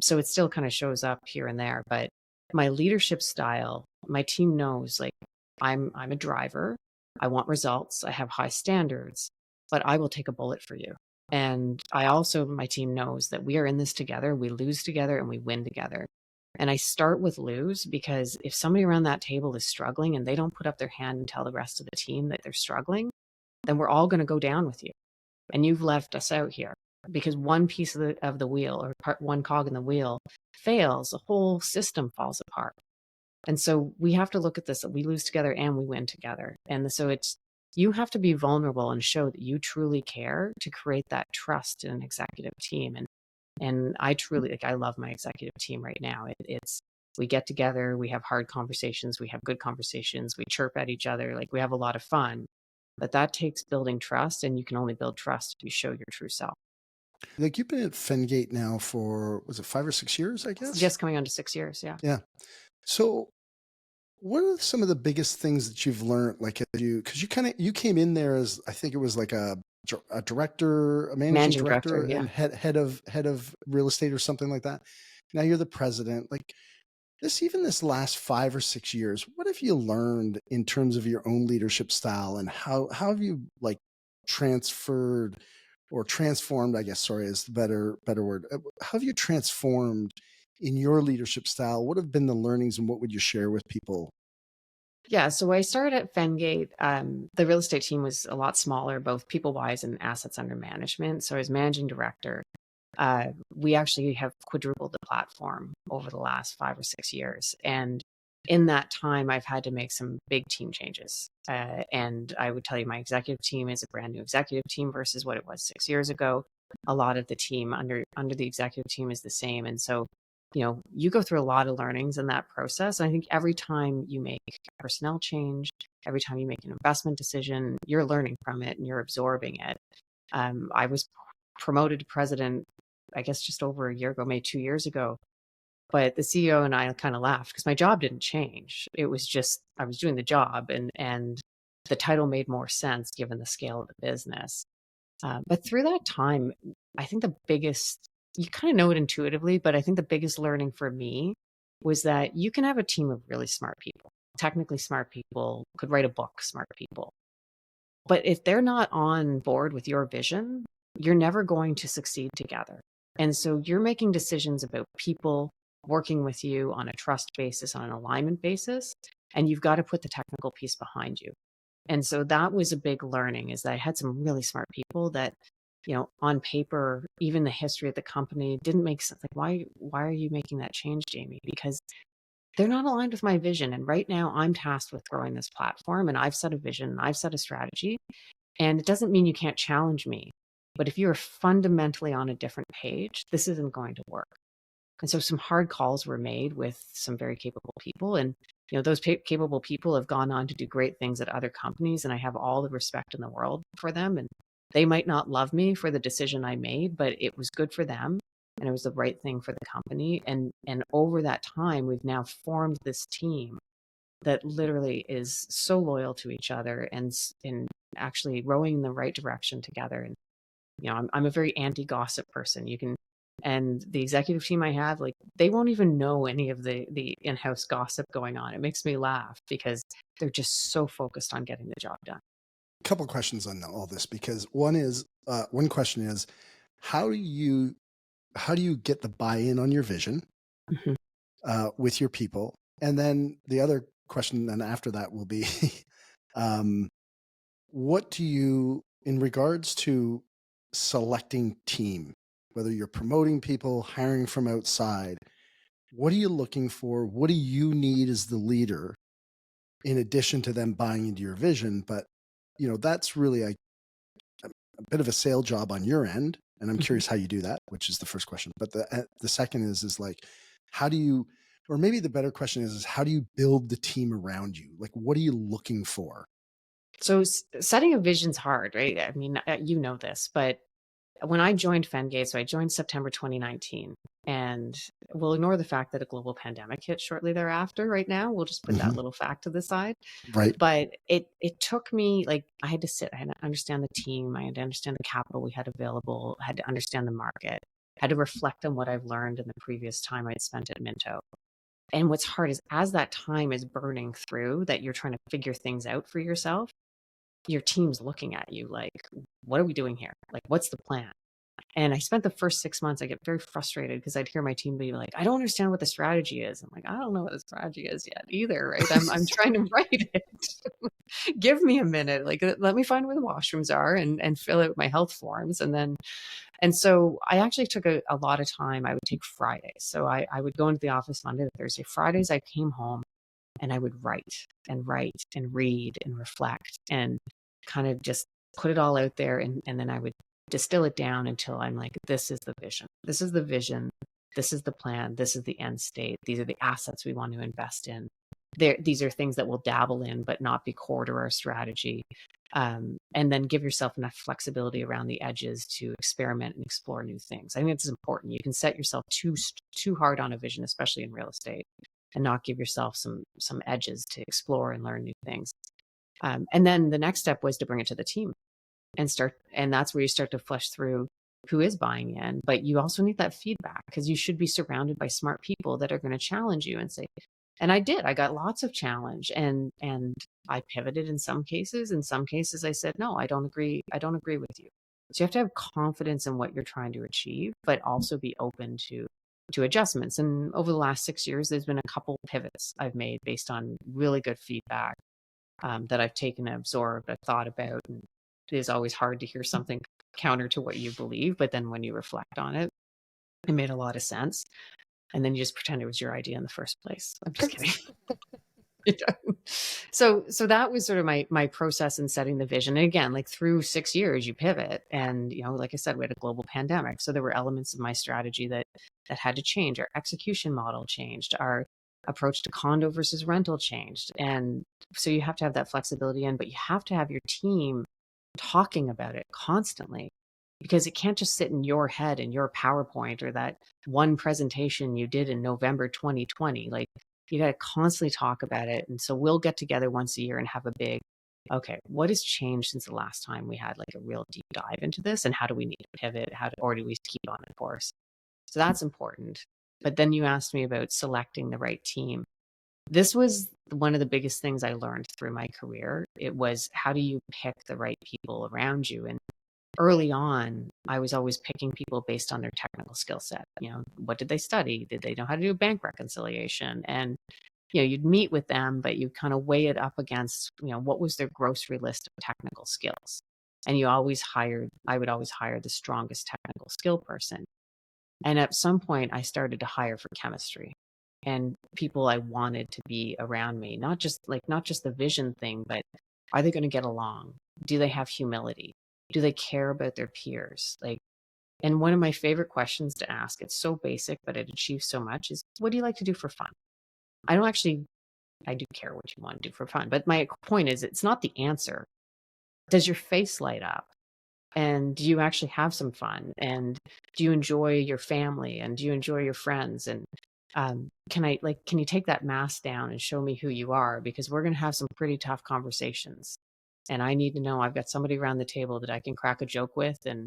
So it still kind of shows up here and there. But my leadership style, my team knows, like, I'm a driver. I want results. I have high standards, but I will take a bullet for you. And my team knows that we are in this together. We lose together and we win together. And I start with lose, because if somebody around that table is struggling and they don't put up their hand and tell the rest of the team that they're struggling, then we're all going to go down with you. And you've left us out here, because one piece of the wheel, or one cog in the wheel, fails, the whole system falls apart. And so we have to look at this. We lose together and we win together. And so you have to be vulnerable and show that you truly care to create that trust in an executive team. And I truly, I love my executive team right now. We get together, we have hard conversations, we have good conversations, we chirp at each other, like, we have a lot of fun. But that takes building trust, and you can only build trust if you show your true self. Like, you've been at Fengate now for, was it 5 or 6 years, I guess? Just coming on to 6 years, yeah. Yeah. So what are some of the biggest things that you've learned? Like, because you came in there as, I think it was like a director, a managing director, yeah. and head of real estate or something like that. Now you're the president. Like, this last 5 or 6 years, what have you learned in terms of your own leadership style, and how have you, like, transferred or transformed, I guess, sorry, is the better word. How have you transformed in your leadership style? What have been the learnings, and what would you share with people? Yeah, so I started at Fengate. The real estate team was a lot smaller, both people-wise and assets under management. So I was managing director. We actually have quadrupled the platform over the last 5 or 6 years. And in that time, I've had to make some big team changes. And I would tell you, my executive team is a brand new executive team versus what it was 6 years ago. A lot of the team under the executive team is the same. And so, you go through a lot of learnings in that process. And I think every time you make a personnel change, every time you make an investment decision, you're learning from it and you're absorbing it. I was promoted to president, I guess, just over a year ago, maybe 2 years ago. But the CEO and I kind of laughed, because my job didn't change. It was just, I was doing the job, and the title made more sense given the scale of the business. But through that time, I think the biggest, you kind of know it intuitively, but I think the biggest learning for me was that you can have a team of really smart people, technically smart people, could write a book, smart people. But if they're not on board with your vision, you're never going to succeed together. And so you're making decisions about people working with you on a trust basis, on an alignment basis, and you've got to put the technical piece behind you. And so that was a big learning, is that I had some really smart people that, on paper, even the history of the company didn't make sense. Like, why are you making that change, Jaime? Because they're not aligned with my vision. And right now I'm tasked with growing this platform, and I've set a vision, and I've set a strategy. And it doesn't mean you can't challenge me. But if you're fundamentally on a different page, this isn't going to work. And so some hard calls were made with some very capable people. And, those capable people have gone on to do great things at other companies. And I have all the respect in the world for them. And they might not love me for the decision I made, but it was good for them. And it was the right thing for the company. And over that time, we've now formed this team that literally is so loyal to each other and actually rowing in the right direction together. And I'm a very anti-gossip person. And the executive team I have, like, they won't even know any of the in-house gossip going on. It makes me laugh because they're just so focused on getting the job done. A couple of questions on all this, because one question is, how do you get the buy-in on your vision Mhm. with your people? And then the other question then after that will be, what do you, in regards to selecting team, whether you're promoting people, hiring from outside, what are you looking for? What do you need as the leader in addition to them buying into your vision? But, that's really a bit of a sale job on your end. And I'm Mhm. curious how you do that, which is the first question. But the second is like, how do you, or maybe the better question is how do you build the team around you? Like, what are you looking for? So setting a vision's hard, right? I mean, you know this, but when I joined Fengate, so I joined September 2019, and we'll ignore the fact that a global pandemic hit shortly thereafter. Right now, we'll just put that Hmm. little fact to the side. Right. But it took me, like, I had to sit, I had to understand the team, I had to understand the capital we had available, I had to understand the market, I had to reflect on what I've learned in the previous time I'd spent at Minto. And what's hard is as that time is burning through, that you're trying to figure things out for yourself, your team's looking at you like, what are we doing here? Like, what's the plan? And I spent the first 6 months, I get very frustrated because I'd hear my team be like, I don't understand what the strategy is. I'm like, I don't know what the strategy is yet either, right? I'm trying to write it. Give me a minute. Like, let me find where the washrooms are and fill out my health forms. And so I actually took a lot of time. I would take Fridays. So I would go into the office Monday to Thursday. Fridays, I came home and I would write and read and reflect and kind of just put it all out there. And then I would distill it down until I'm like, this is the vision. This is the vision. This is the plan. This is the end state. These are the assets we want to invest in. These are things that we'll dabble in, but not be core to our strategy. And then give yourself enough flexibility around the edges to experiment and explore new things. I think it's important. You can set yourself too hard on a vision, especially in real estate, and not give yourself some edges to explore and learn new things. And then the next step was to bring it to the team and that's where you start to flesh through who is buying in. But you also need that feedback because you should be surrounded by smart people that are going to challenge you and say, and I got lots of challenge and I pivoted in some cases. In some cases I said, no, I don't agree with you. So you have to have confidence in what you're trying to achieve, but also be open to adjustments. And over the last 6 years, there's been a couple pivots I've made based on really good feedback that I've taken and absorbed, I've thought about. And it is always hard to hear something counter to what you believe, but then when you reflect on it, it made a lot of sense. And then you just pretend it was your idea in the first place. I'm just kidding. So that was sort of my process in setting the vision. And again, like through 6 years, you pivot. And, like I said, we had a global pandemic. So there were elements of my strategy that had to change. Our execution model changed. Our approach to condo versus rental changed. And so you have to have that flexibility but you have to have your team talking about it constantly because it can't just sit in your head in your PowerPoint or that one presentation you did in November 2020. Like, you got to constantly talk about it. And so we'll get together once a year and have a big, okay, what has changed since the last time we had like a real deep dive into this? And how do we need to pivot? Or do we keep on the course? So that's important. But then you asked me about selecting the right team. This was one of the biggest things I learned through my career. It was, how do you pick the right people around you? And early on, I was always picking people based on their technical skill set. What did they study? Did they know how to do bank reconciliation? And, you'd meet with them, but you kind of weigh it up against, what was their grocery list of technical skills? And I would always hire the strongest technical skill person. And at some point, I started to hire for chemistry and people I wanted to be around me, not just the vision thing, but are they going to get along? Do they have humility? Do they care about their peers? And one of my favorite questions to ask, it's so basic, but it achieves so much, is what do you like to do for fun? I do care what you want to do for fun, but my point is, it's not the answer. Does your face light up? And do you actually have some fun? And do you enjoy your family? And do you enjoy your friends? And Can you take that mask down and show me who you are? Because we're going to have some pretty tough conversations. And I need to know I've got somebody around the table that I can crack a joke with and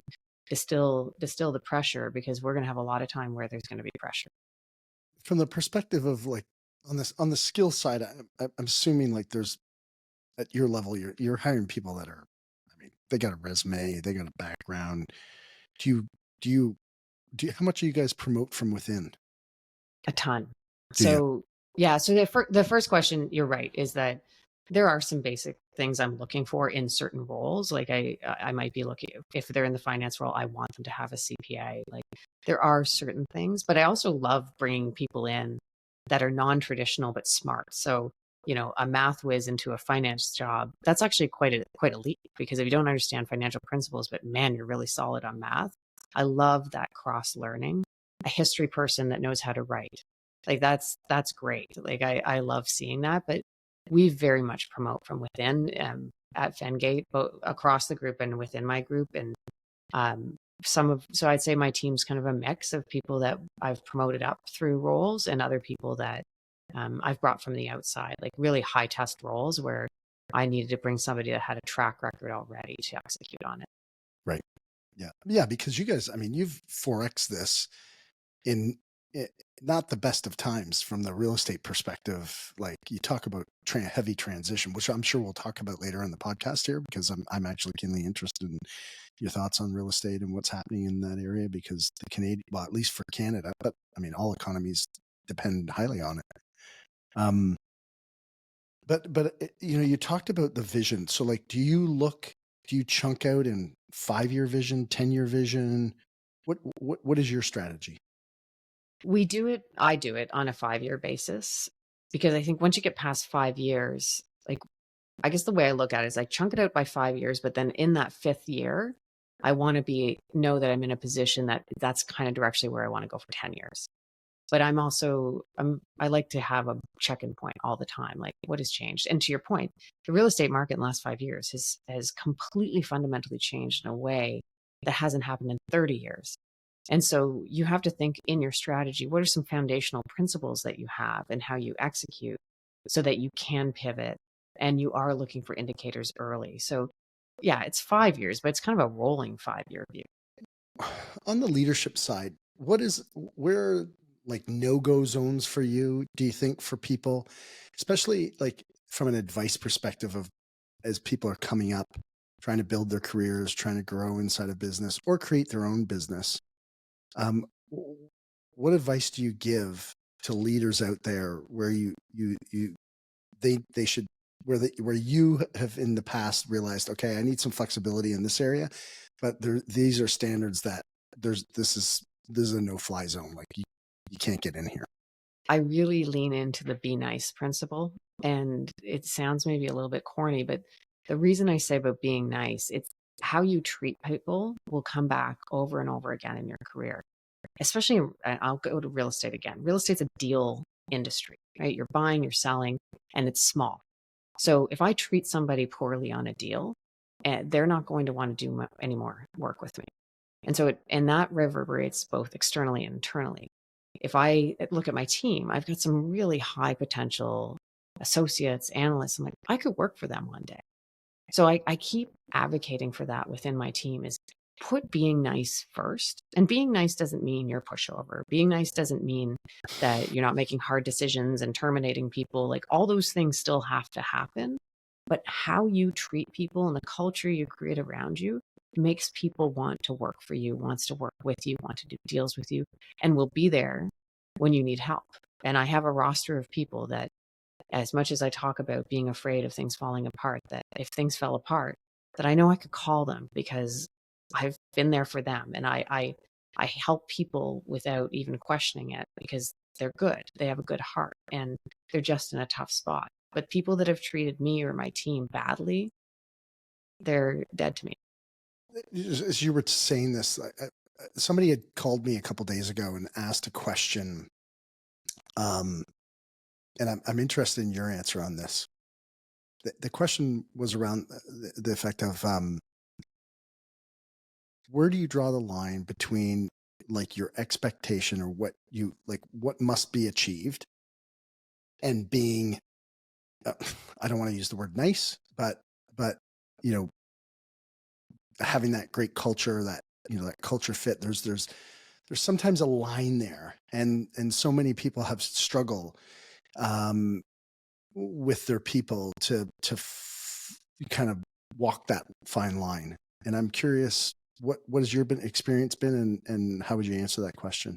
distill the pressure, because we're going to have a lot of time where there's going to be pressure. From the perspective of like on the skill side, I'm assuming like there's at your level, you're hiring people that are, I mean, they got a resume, they got a background. Do you do you how much do you guys promote from within? A ton. Do you? So yeah, so the first question, you're right, is that there are some basic things I'm looking for in certain roles. Like I might be looking, if they're in the finance role, I want them to have a CPA. Like there are certain things, but I also love bringing people in that are non-traditional but smart. So, a math whiz into a finance job, that's actually quite a leap, because if you don't understand financial principles, but man, you're really solid on math. I love that cross learning. A history person that knows how to write. Like that's great. Like I love seeing that, but we very much promote from within, at Fengate, both across the group and within my group. And so I'd say my team's kind of a mix of people that I've promoted up through roles and other people that I've brought from the outside, like really high test roles where I needed to bring somebody that had a track record already to execute on it. Right. Yeah. Yeah. Because you guys, I mean, you've 4x this in not the best of times from the real estate perspective. Like you talk about heavy transition, which I'm sure we'll talk about later in the podcast here, because I'm actually keenly interested in your thoughts on real estate and what's happening in that area, because the Canadian, well, at least for Canada, but I mean, all economies depend highly on it. But you talked about the vision. So like, do you chunk out in 5-year vision, 10-year vision? What is your strategy? I do it on a 5-year basis, because I think once you get past 5 years, like, I guess the way I look at it is I chunk it out by 5 years, but then in that fifth year, I want to know that I'm in a position that's kind of directionally where I want to go for 10 years. But I like to have a check-in point all the time. Like, what has changed? And to your point, the real estate market in the last 5 years has completely fundamentally changed in a way that hasn't happened in 30 years. And so you have to think in your strategy, what are some foundational principles that you have and how you execute so that you can pivot and you are looking for indicators early. So yeah, it's 5 years, but it's kind of a rolling 5-year view. On the leadership side, where are like no-go zones for you, do you think, for people, especially like from an advice perspective of as people are coming up, trying to build their careers, trying to grow inside a business or create their own business? Um, what advice do you give to leaders out there where they should where you have in the past realized, okay, I need some flexibility in this area, but these are standards that this is a no-fly zone. Like you can't get in here. I really lean into the be nice principle. And it sounds maybe a little bit corny, but the reason I say about being nice, it's how you treat people will come back over and over again in your career. Especially, I'll go to real estate again. Real estate's a deal industry, right? You're buying, you're selling, and it's small. So if I treat somebody poorly on a deal, they're not going to want to do any more work with me. And so and that reverberates both externally and internally. If I look at my team, I've got some really high potential associates, analysts. I'm like, I could work for them one day. So I keep advocating for that within my team, is put being nice first. And being nice doesn't mean you're a pushover. Being nice doesn't mean that you're not making hard decisions and terminating people. Like, all those things still have to happen. But how you treat people and the culture you create around you makes people want to work for you, wants to work with you, want to do deals with you, and will be there when you need help. And I have a roster of people that, as much as I talk about being afraid of things falling apart, that if things fell apart, that I know I could call them because I've been there for them. And I help people without even questioning it, because they're good. They have a good heart and they're just in a tough spot. But people that have treated me or my team badly, they're dead to me. As you were saying this, somebody had called me a couple days ago and asked a question. And I'm interested in your answer on this. The question was around the effect of where do you draw the line between like your expectation or what you like, what must be achieved, and being, I don't want to use the word nice, but you know, having that great culture, that that culture fit. There's sometimes a line there, and so many people have struggle um, with their people to kind of walk that fine line. And I'm curious, what has your experience been, and how would you answer that question?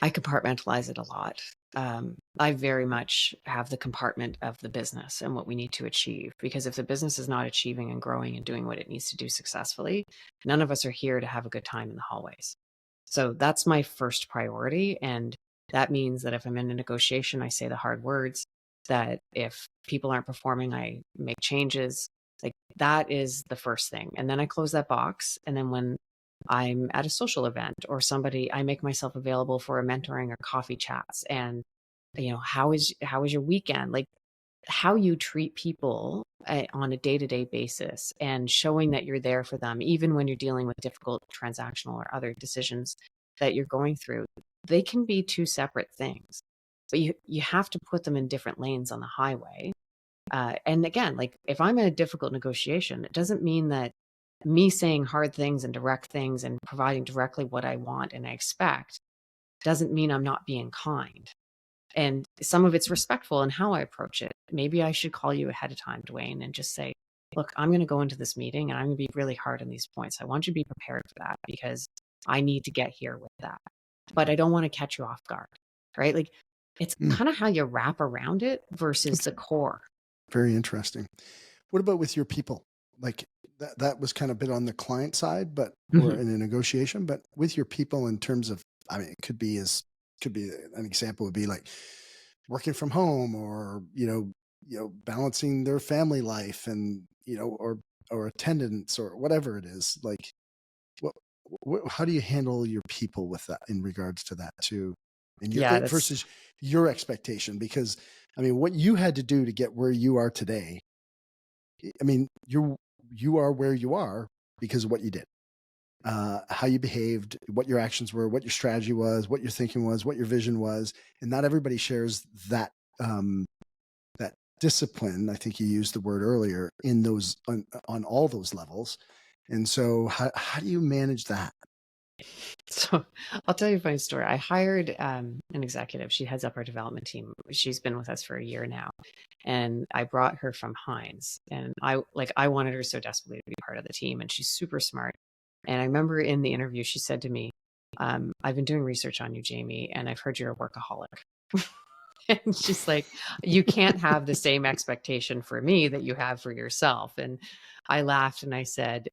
I compartmentalize it a lot. I very much have the compartment of the business and what we need to achieve. Because if the business is not achieving and growing and doing what it needs to do successfully, none of us are here to have a good time in the hallways. So that's my first priority. And that means that if I'm in a negotiation, I say the hard words, that if people aren't performing, I make changes. Like that is the first thing. And then I close that box. And then when I'm at a social event or somebody, I make myself available for a mentoring or coffee chats. And, how is your weekend? Like how you treat people on a day-to-day basis and showing that you're there for them, even when you're dealing with difficult transactional or other decisions that you're going through. They can be two separate things, but you have to put them in different lanes on the highway. And again, like if I'm in a difficult negotiation, it doesn't mean that me saying hard things and direct things and providing directly what I want and I expect doesn't mean I'm not being kind. And some of it's respectful in how I approach it. Maybe I should call you ahead of time, Dwayne, and just say, look, I'm going to go into this meeting and I'm going to be really hard on these points. I want you to be prepared for that because I need to get here with that. But I don't want to catch you off guard, right? Like it's Mm, kind of how you wrap around it versus that's the core. very interesting. What about with your people? Like that was kind of bit on the client side, but or Mhm. in a negotiation, but with your people in terms of, I mean, could be an example would be like working from home, or balancing their family life, and or attendance, or whatever it is. Like what, how do you handle your people with that, in regards to that too, and your Yeah, that's versus your expectation? Because I mean, what you had to do to get where you are today, I mean, you are where you are because of what you did, how you behaved, what your actions were, what your strategy was, what your thinking was, what your vision was, and not everybody shares that, that discipline. I think you used the word earlier, in those on all those levels. And so, how do you manage that? so I'll tell you a funny story. I hired an executive. She heads up our development team. She's been with us for a year now. And I brought her from Heinz. And I wanted her so desperately to be part of the team. And she's super smart. And I remember in the interview, she said to me, I've been doing research on you, Jamie, and I've heard you're a workaholic. And she's like, you can't have the same expectation for me that you have for yourself. And I laughed and I said,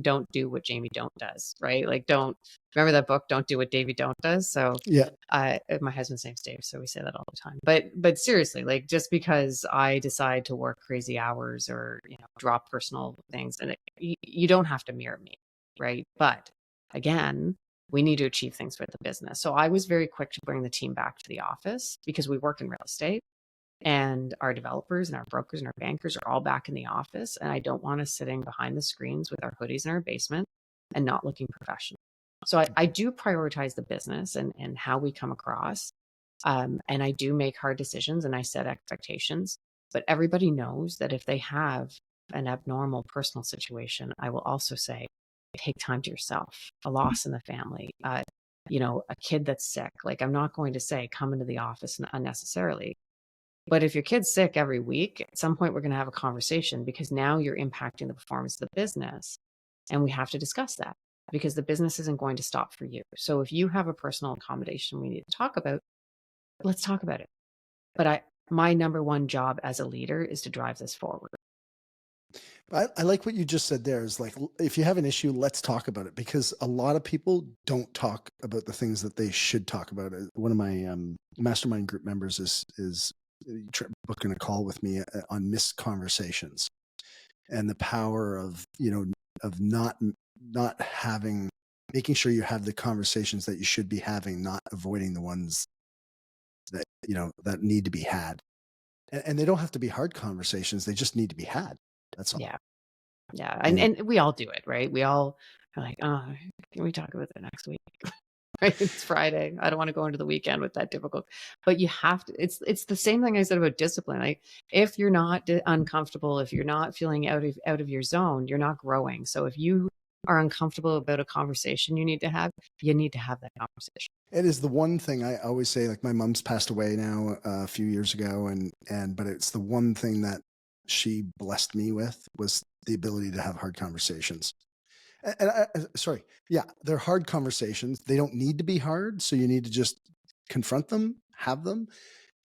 don't do what Jamie Don't does, right? Like, don't remember that book, Don't Do What Davy Don't Does. So, Yeah. my husband's name's Dave, so we say that all the time. But seriously, like, just because I decide to work crazy hours or drop personal things, and you don't have to mirror me, right? But again, we need to achieve things for the business. So I was very quick to bring the team back to the office because we work in real estate and our developers and our brokers and our bankers are all back in the office. And I don't want us sitting behind the screens with our hoodies in our basement and not looking professional. So I do prioritize the business and how we come across. And I do make hard decisions and I set expectations. But everybody knows that if they have an abnormal personal situation, I will also say, take time to yourself, a loss in the family, a kid that's sick. Like, I'm not going to say come into the office unnecessarily. But if your kid's sick every week, at some point we're going to have a conversation because now you're impacting the performance of the business. And we have to discuss that because the business isn't going to stop for you. So if you have a personal accommodation we need to talk about, let's talk about it. But my number one job as a leader is to drive this forward. I like what you just said there, is like, if you have an issue, let's talk about it, because a lot of people don't talk about the things that they should talk about. One of my mastermind group members is booking a call with me on missed conversations, and the power of, of not having, making sure you have the conversations that you should be having, not avoiding the ones that, that need to be had. And they don't have to be hard conversations. They just need to be had. That's all. Yeah. Yeah. And, And and we all do it, right? We all I'm like, oh, can we talk about that next week? Right? It's Friday. I don't want to go into the weekend with that difficult. But you have to. It's the same thing I said about discipline. Like if you're not uncomfortable, if you're not feeling out of your zone, you're not growing. So if you are uncomfortable about a conversation you need to have that conversation. It is the one thing I always say, like my mom's passed away now a few years ago, but it's the one thing that she blessed me with was the ability to have hard conversations. Sorry, yeah, they're hard conversations. They don't need to be hard, so you need to just confront them, have them,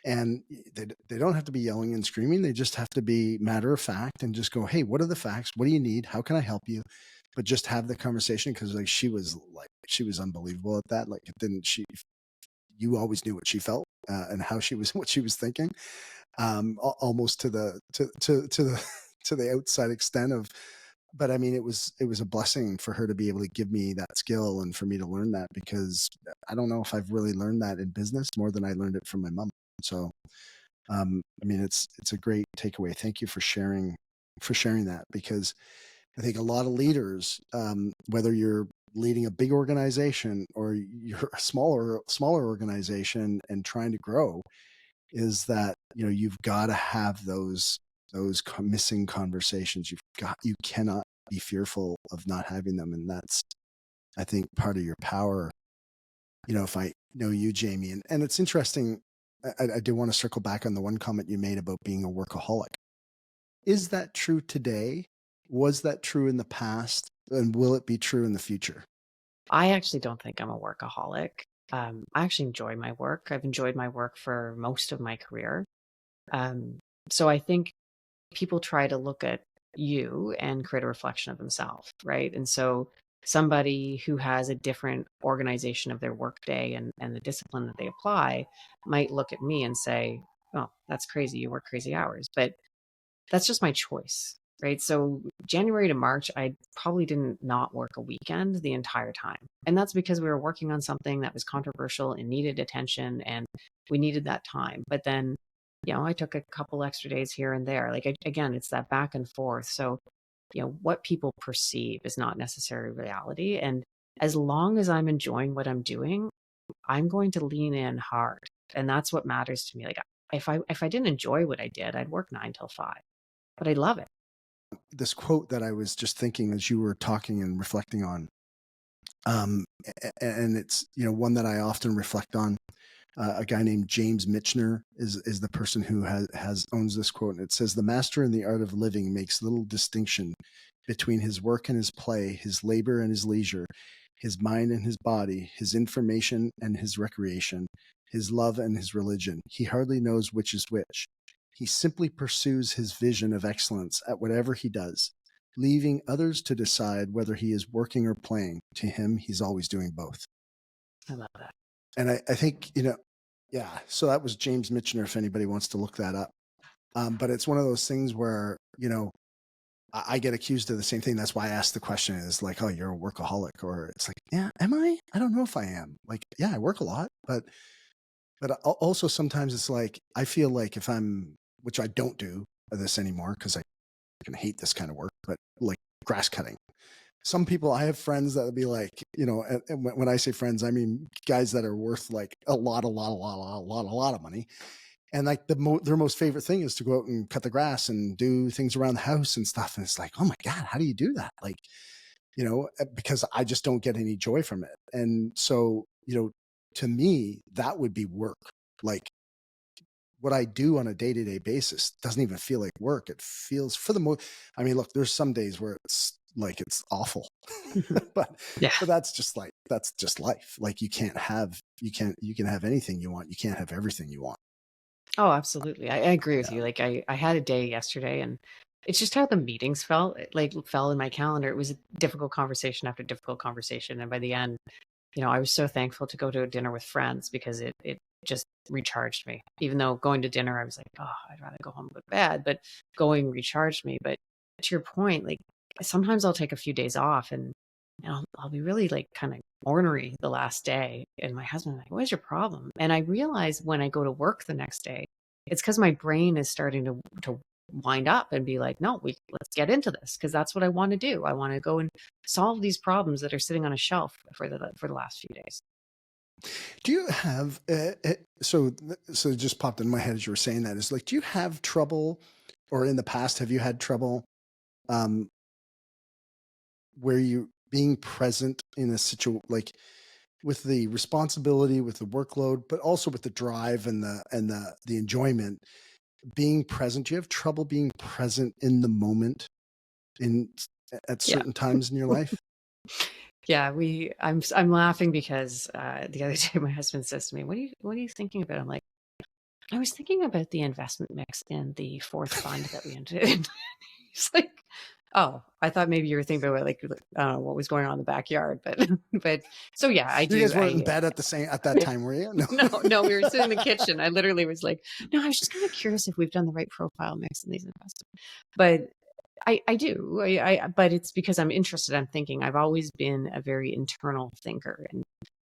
and they don't have to be yelling and screaming. They just have to be matter of fact and just go, hey, what are the facts? What do you need? How can I help you? But just have the conversation, because she was unbelievable at that. Like it didn't she you always knew what she felt and how she was what she was thinking, almost to the to the outside extent of. But I mean, it was a blessing for her to be able to give me that skill and for me to learn that, because I don't know if I've really learned that in business more than I learned it from my mom. So I mean, it's a great takeaway. Thank you for sharing that, because I think a lot of leaders, whether you're leading a big organization or you're a smaller organization and trying to grow, is that you've got to have those missing conversations. You cannot be fearful of not having them, and that's, I think, part of your power. If I know you, Jamie, and it's interesting. I do want to circle back on the one comment you made about being a workaholic. Is that true today? Was that true in the past? And will it be true in the future? I actually don't think I'm a workaholic. I actually enjoy my work. I've enjoyed my work for most of my career. So I think people try to look at you and create a reflection of themselves, right? And so somebody who has a different organization of their workday and the discipline that they apply might look at me and say, oh, that's crazy. You work crazy hours. But that's just my choice, right? So January to March, I probably didn't not work a weekend the entire time. And that's because we were working on something that was controversial and needed attention and we needed that time. But then, I took a couple extra days here and there. Like, again, it's that back and forth. So, what people perceive is not necessarily reality. And as long as I'm enjoying what I'm doing, I'm going to lean in hard. And that's what matters to me. Like, if I didn't enjoy what I did, I'd work 9 till 5, but I love it. This quote that I was just thinking as you were talking and reflecting on, and it's one that I often reflect on. A guy named James Michener is the person who owns this quote, and it says, "The master in the art of living makes little distinction between his work and his play, his labor and his leisure, his mind and his body, his information and his recreation, his love and his religion. He hardly knows which is which. He simply pursues his vision of excellence at whatever he does, leaving others to decide whether he is working or playing. To him, he's always doing both." I love that. And I think, yeah, so that was James Michener, if anybody wants to look that up. But it's one of those things where, I get accused of the same thing. That's why I asked the question, is like, oh, you're a workaholic. Or it's like, yeah, am I? I don't know if I am. Like, yeah, I work a lot, but also sometimes it's like, I feel like if which I don't do this anymore because I can hate this kind of work, but like grass cutting. Some people, I have friends that would be like, and when I say friends, I mean guys that are worth like a lot of money. And like their most favorite thing is to go out and cut the grass and do things around the house and stuff. And it's like, oh my God, how do you do that? Like, because I just don't get any joy from it. And so, to me, that would be work. Like what I do on a day-to-day basis doesn't even feel like work. It feels, for the most, I mean, look, there's some days where it's like, it's awful, but Yeah. that's just life. Like you can have anything you want. You can't have everything you want. Oh, absolutely. I agree with Yeah. you. Like I had a day yesterday and it's just how the meetings felt. It like fell in my calendar. It was a difficult conversation after difficult conversation. And by the end, I was so thankful to go to a dinner with friends because it just recharged me. Even though going to dinner, I was like, oh, I'd rather go home and go to bed, but going recharged me. But to your point, like sometimes I'll take a few days off and I'll be really like kind of ornery the last day. And my husband's like, what is your problem? And I realize when I go to work the next day, it's because my brain is starting to wind up and be like, no, let's get into this, because that's what I want to do. I want to go and solve these problems that are sitting on a shelf for the last few days. Do you have so it just popped in my head as you were saying that, is like, do you have trouble, or in the past have you had trouble um where you being present in a situation, like with the responsibility, with the workload, but also with the drive and the enjoyment, being present? Do you have trouble being present in the moment in at Yeah. certain times in your life? Yeah, I'm laughing because the other day my husband says to me, what are you thinking about? I'm like, I was thinking about the investment mix in the fourth fund that we entered in. He's like, oh, I thought maybe you were thinking about like I don't know what was going on in the backyard, but so yeah, I do. You guys weren't in bed at that time, were you? No. No, we were sitting in the kitchen. I literally was like, no, I was just kind of curious if we've done the right profile mix in these investments. But I do. But it's because I'm interested. I'm thinking. I've always been a very internal thinker, and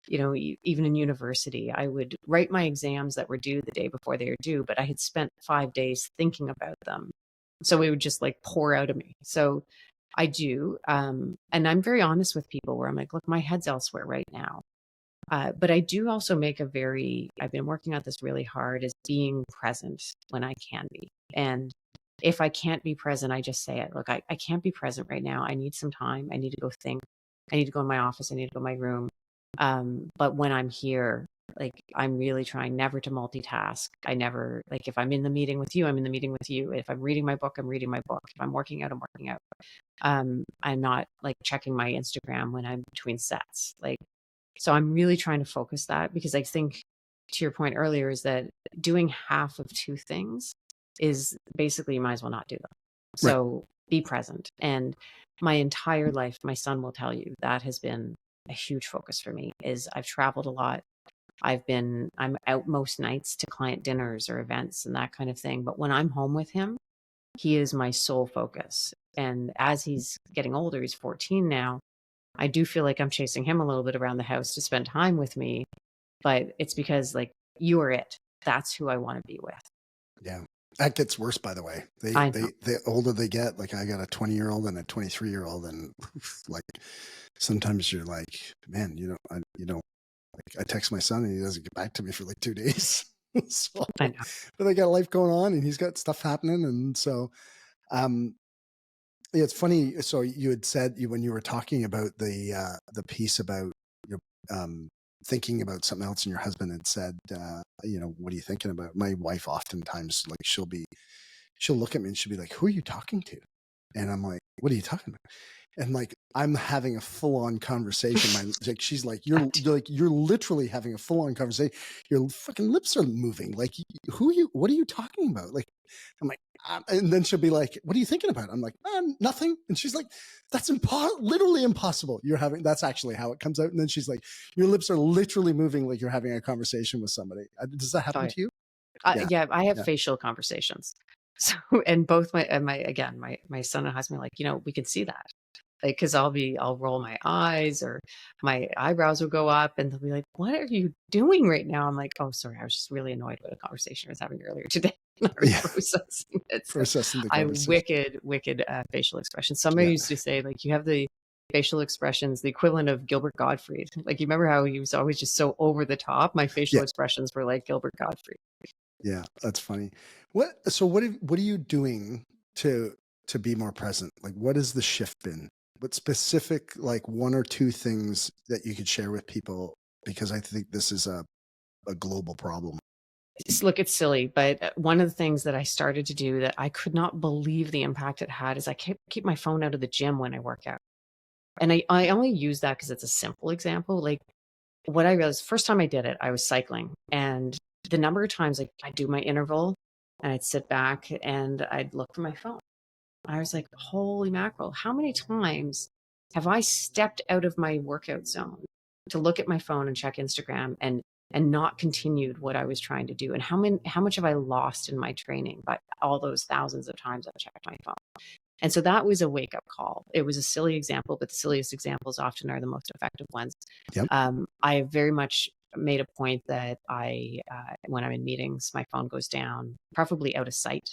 even in university, I would write my exams that were due the day before they were due, but I had spent 5 days thinking about them, so it would just like pour out of me. So I do, and I'm very honest with people where I'm like, look, my head's elsewhere right now. But I do also I've been working on this really hard, is being present when I can be. And if I can't be present, I just say it. Look, I can't be present right now. I need some time. I need to go think. I need to go in my office. I need to go in my room. But when I'm here, like, I'm really trying never to multitask. I never, like, if I'm in the meeting with you, I'm in the meeting with you. If I'm reading my book, I'm reading my book. If I'm working out, I'm working out. I'm not like checking my Instagram when I'm between sets. Like, so I'm really trying to focus that, because I think, to your point earlier, is that doing half of two things is basically, you might as well not do them. Right. So be present. And my entire life, my son will tell you, that has been a huge focus for me. Is I've traveled a lot. I'm out most nights to client dinners or events and that kind of thing. But when I'm home with him, he is my sole focus. And as he's getting older, he's 14 now, I do feel like I'm chasing him a little bit around the house to spend time with me, but it's because, like, you are it. That's who I want to be with. Yeah. That gets worse, by the way. The older they get, like I got a 20-year-old and a 23-year-old, and like sometimes you're like, man, like I text my son and he doesn't get back to me for like 2 days. So, I know. but I got life going on and he's got stuff happening, and so yeah, it's funny. So you had said, when you were talking about the piece about your thinking about something else, and your husband had said, what are you thinking about? My wife oftentimes, like, she'll look at me and she'll be like, who are you talking to? And I'm like, what are you talking about? And like, I'm having a full-on conversation. She's like, you're literally having a full-on conversation. Your fucking lips are moving. Like, what are you talking about? Like, I'm like, and then she'll be like, what are you thinking about? I'm like, nothing. And she's like, that's literally impossible. That's actually how it comes out. And then she's like, your lips are literally moving like you're having a conversation with somebody. Does that happen to you? Yeah, I have facial conversations. So, and both my son and husband are like, we can see that. Like, cause I'll roll my eyes, or my eyebrows will go up, and they'll be like, what are you doing right now? I'm like, oh, sorry. I was just really annoyed with a conversation I was having earlier today. Processing it. Processing the conversation. Wicked facial expressions. Somebody used to say, like, you have the facial expressions, the equivalent of Gilbert Gottfried. Like, you remember how he was always just so over the top? My facial expressions were like Gilbert Gottfried. Yeah, that's funny. What are you doing to be more present? Like, what has the shift been? What specific, like, one or two things that you could share with people? Because I think this is a global problem. Look, it's silly, but one of the things that I started to do that I could not believe the impact it had is I keep my phone out of the gym when I work out. And I only use that because it's a simple example. Like, what I realized, first time I did it, I was cycling, and the number of times, like, I'd do my interval and I'd sit back and I'd look for my phone. I was like, holy mackerel, how many times have I stepped out of my workout zone to look at my phone and check Instagram and not continued what I was trying to do? And how much have I lost in my training by all those thousands of times I've checked my phone? And so that was a wake up call. It was a silly example, but the silliest examples often are the most effective ones. Yep. I very much made a point that when I'm in meetings, my phone goes down, preferably out of sight.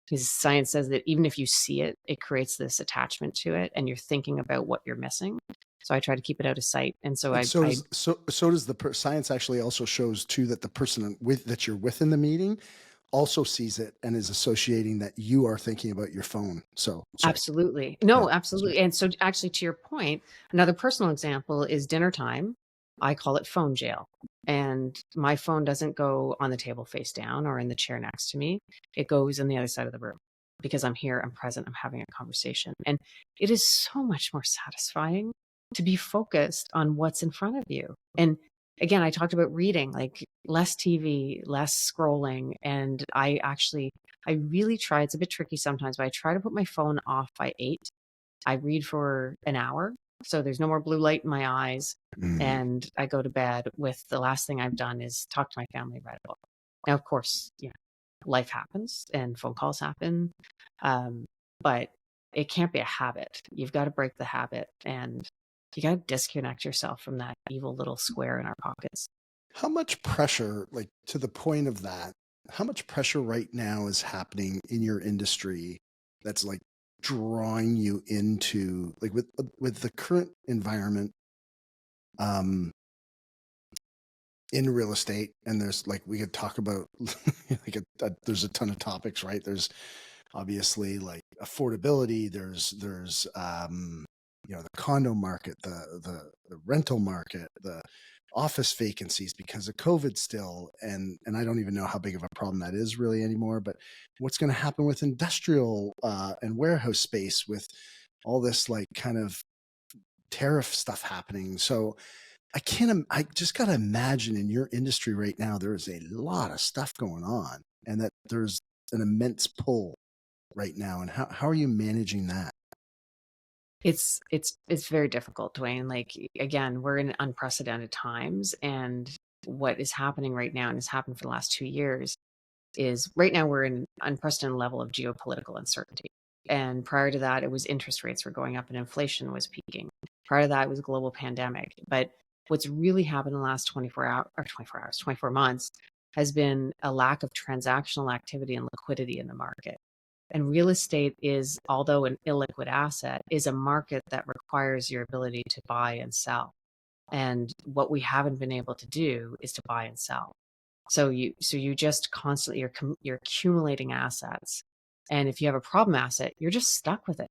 Because science says that even if you see it, it creates this attachment to it, and you're thinking about what you're missing. So I try to keep it out of sight. And so But so I does so does science actually also shows too that the person with that you're with in the meeting also sees it and is associating that you are thinking about your phone. So sorry. absolutely. Yeah. No, absolutely. And so actually, to your point, another personal example is dinner time. I call it phone jail. And my phone doesn't go on the table face down or in the chair next to me. It goes on the other side of the room because I'm here, I'm present, I'm having a conversation. And it is so much more satisfying to be focused on what's in front of you. And again, I talked about reading, like less TV, less scrolling. And I really try, it's a bit tricky sometimes, but I try to put my phone off by 8. I read for an hour. So there's no more blue light in my eyes. Mm. And I go to bed with the last thing I've done is talk to my family about a book. Now, of course, life happens and phone calls happen. But it can't be a habit. You've got to break the habit, and you got to disconnect yourself from that evil little square in our pockets. How much pressure, like to the point of that, how much pressure right now is happening in your industry that's like drawing you into like with the current environment um in real estate? And there's like we could talk about like there's a ton of topics, right? There's obviously like affordability, there's the condo market, the rental market, the office vacancies because of COVID still, and I don't even know how big of a problem that is really anymore. But what's going to happen with industrial and warehouse space with all this like kind of tariff stuff happening? So I just got to imagine in your industry right now there is a lot of stuff going on, and that there's an immense pull right now. And how are you managing that? It's very difficult, Dwayne. Like again, we're in unprecedented times, and what is happening right now and has happened for the last 2 years is right now we're in an unprecedented level of geopolitical uncertainty. And prior to that, it was interest rates were going up and inflation was peaking. Prior to that, it was a global pandemic. But what's really happened in the last 24 months has been a lack of transactional activity and liquidity in the market. And real estate is, although an illiquid asset, is a market that requires your ability to buy and sell. And what we haven't been able to do is to buy and sell. So you just constantly you're accumulating assets. And if you have a problem asset, you're just stuck with it.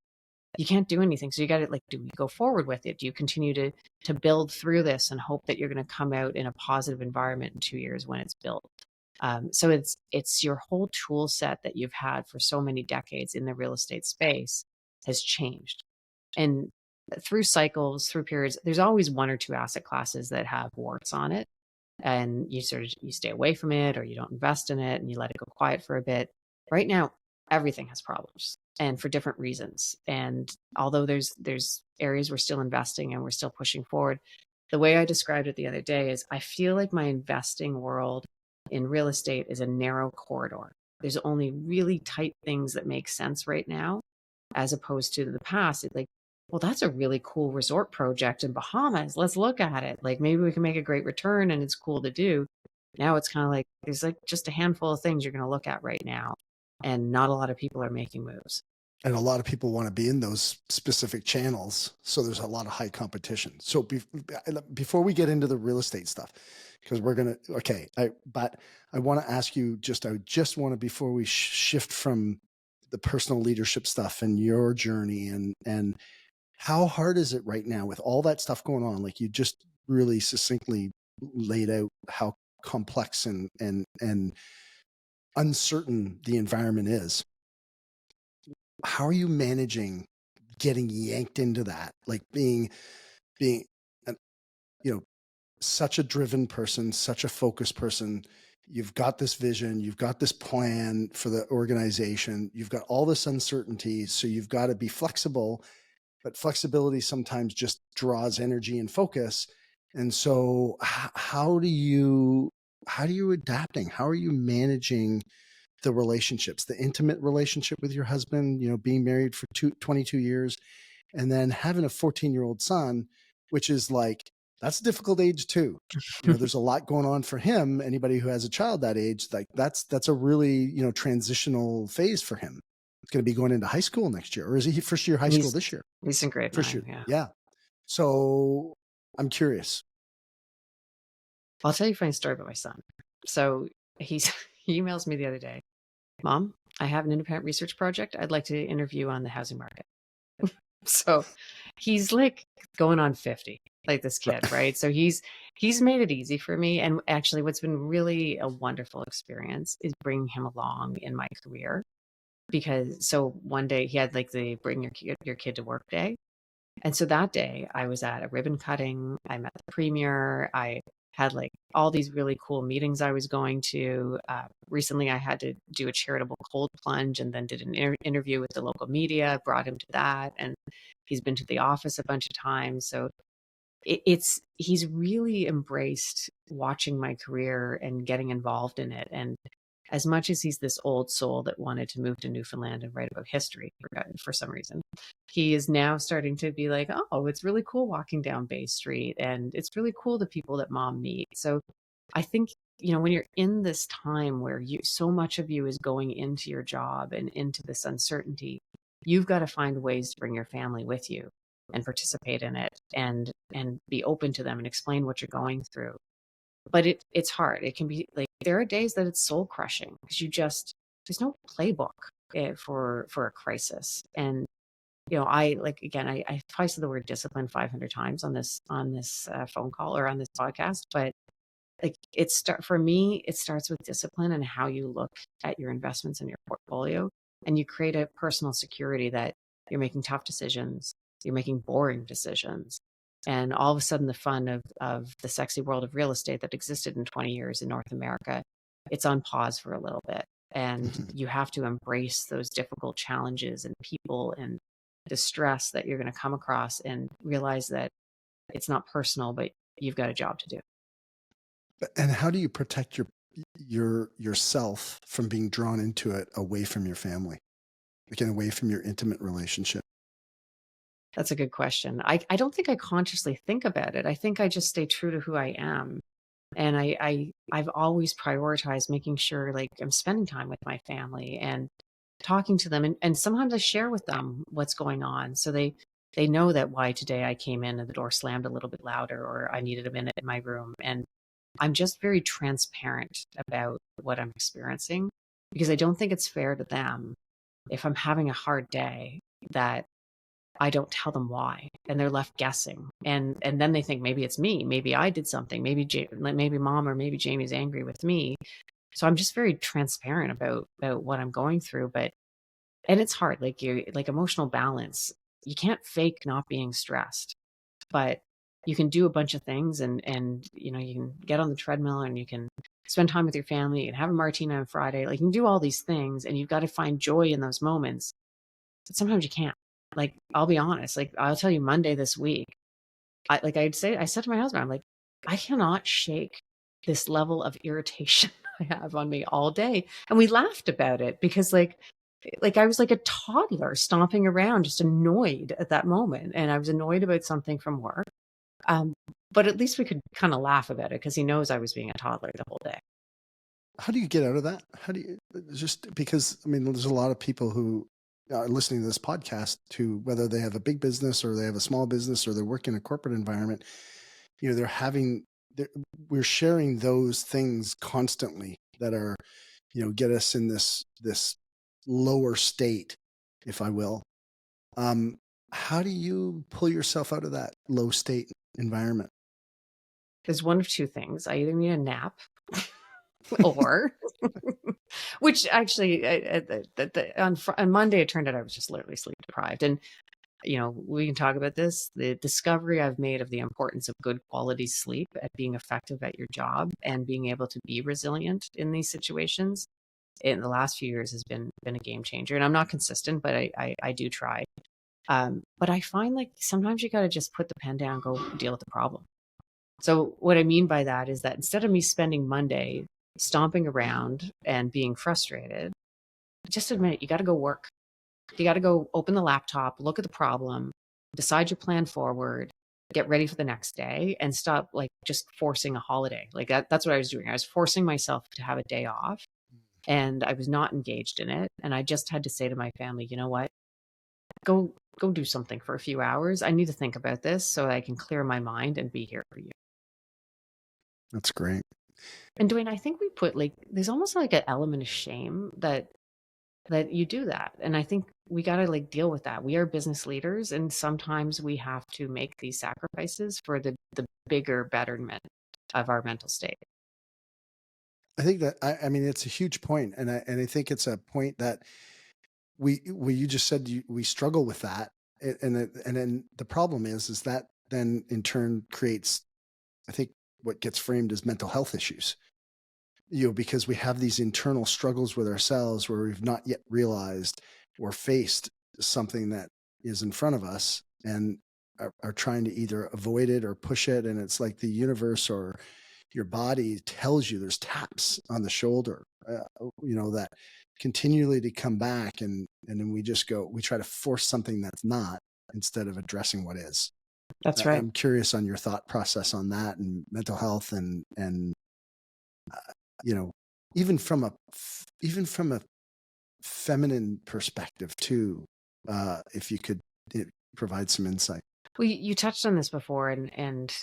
You can't do anything. So you got to like, do we go forward with it? Do you continue to build through this and hope that you're going to come out in a positive environment in 2 years when it's built? So it's your whole tool set that you've had for so many decades in the real estate space has changed. And through cycles, through periods, there's always one or two asset classes that have warts on it. And you stay away from it or you don't invest in it and you let it go quiet for a bit. Right now, everything has problems and for different reasons. And although there's areas we're still investing and we're still pushing forward, the way I described it the other day is I feel like my investing world in real estate is a narrow corridor. There's only really tight things that make sense right now, as opposed to the past. It's like, well, that's a really cool resort project in Bahamas. Let's look at it. Like maybe we can make a great return and it's cool to do. Now it's kind of like there's like just a handful of things you're going to look at right now. And not a lot of people are making moves. And a lot of people want to be in those specific channels. So there's a lot of high competition. So before we get into the real estate stuff, because we're going to, okay, but I want to ask you I just want to, before we shift from the personal leadership stuff and your journey and how hard is it right now with all that stuff going on? Like you just really succinctly laid out how complex and uncertain the environment is. How are you managing getting yanked into that? Like being, an, such a driven person, such a focused person. You've got this vision, you've got this plan for the organization, you've got all this uncertainty. So you've got to be flexible, but flexibility sometimes just draws energy and focus. And so how do you adapting? How are you managing the relationships, the intimate relationship with your husband, being married for 22 years, and then having a 14-year-old son, which is like That's a difficult age too. There's a lot going on for him. Anybody who has a child that age, like that's a really, transitional phase for him. It's going to be going into high school next year, or is he first year high school He's this year? he's in grade First 9, year. yeah. Yeah. So I'm curious. I'll tell you a funny story about my son. So he's he emails me the other day, "Mom, I have an independent research project. I'd like to interview on the housing market." So he's like going on 50, like this kid, right? So he's made it easy for me. And actually, what's been really a wonderful experience is bringing him along in my career. Because so one day he had like the bring your kid to work day. And so that day I was at a ribbon cutting. I met the premier. I had like all these really cool meetings I was going to. Recently, I had to do a charitable cold plunge and then did an interview with the local media, brought him to that. And he's been to the office a bunch of times. So he's really embraced watching my career and getting involved in it. And as much as he's this old soul that wanted to move to Newfoundland and write about history for some reason, he is now starting to be like, oh, it's really cool walking down Bay Street, and it's really cool the people that mom meets. So I think, when you're in this time where so much of you is going into your job and into this uncertainty, you've got to find ways to bring your family with you and participate in it and be open to them and explain what you're going through. But it's hard. It can be like there are days that it's soul crushing because there's no playbook for a crisis. And I like again, I probably said the word discipline 500 times on this phone call or on this podcast, but like for me, it starts with discipline and how you look at your investments in your portfolio, and you create a personal security that you're making tough decisions, you're making boring decisions. And all of a sudden, the fun of the sexy world of real estate that existed in 20 years in North America, it's on pause for a little bit. And you have to embrace those difficult challenges and people and the stress that you're going to come across and realize that it's not personal, but you've got a job to do. And how do you protect yourself from being drawn into it away from your family, again, away from your intimate relationship? That's a good question. I don't think I consciously think about it. I think I just stay true to who I am. And I've always prioritized making sure like I'm spending time with my family and talking to them. And sometimes I share with them what's going on. So they know that why today I came in and the door slammed a little bit louder or I needed a minute in my room. And I'm just very transparent about what I'm experiencing because I don't think it's fair to them if I'm having a hard day that I don't tell them why, and they're left guessing. And then they think maybe it's me, maybe I did something, maybe mom or maybe Jamie's angry with me. So I'm just very transparent about what I'm going through. And it's hard, like emotional balance. You can't fake not being stressed, but you can do a bunch of things and you can get on the treadmill and you can spend time with your family, you can have a martini on Friday, like you can do all these things and you've got to find joy in those moments. But sometimes you can't. Like, I'll be honest, like I'll tell you Monday this week, I said to my husband, I'm like, I cannot shake this level of irritation I have on me all day. And we laughed about it because like I was like a toddler stomping around, just annoyed at that moment. And I was annoyed about something from work. But at least we could kind of laugh about it because he knows I was being a toddler the whole day. How do you get out of that? How do you just because there's a lot of people who are listening to this podcast who, whether they have a big business or they have a small business or they're working in a corporate environment, we're sharing those things constantly that are, get us in this lower state, if I will. How do you pull yourself out of that low state environment? There's one of two things. I either need a nap or which actually on Monday it turned out I was just literally sleep deprived. And we can talk about this, the discovery I've made of the importance of good quality sleep at being effective at your job and being able to be resilient in these situations in the last few years has been a game changer. And I'm not consistent, but I do try. But I find like sometimes you got to just put the pen down, go deal with the problem. So what I mean by that is that instead of me spending Monday stomping around and being frustrated, just admit you got to go work. You got to go open the laptop, look at the problem, decide your plan forward, get ready for the next day and stop like just forcing a holiday. Like that's what I was doing. I was forcing myself to have a day off and I was not engaged in it. And I just had to say to my family, you know what? Go do something for a few hours. I need to think about this so I can clear my mind and be here for you. That's great. And Dwayne, I think we put like there's almost like an element of shame that you do that. And I think we got to like deal with that. We are business leaders and sometimes we have to make these sacrifices for the bigger betterment of our mental state. I think that I mean it's a huge point, and I think it's a point that you just said we struggle with that, and then the problem is that then in turn creates, I think, what gets framed as mental health issues. Because we have these internal struggles with ourselves where we've not yet realized or faced something that is in front of us and are trying to either avoid it or push it. And it's like the universe or your body tells you there's taps on the shoulder, that continually to come back. And then we try to force something that's not instead of addressing what is. That's right. I'm curious on your thought process on that and mental health and you know, even from a feminine perspective too, if you could provide some insight. Well, you touched on this before, and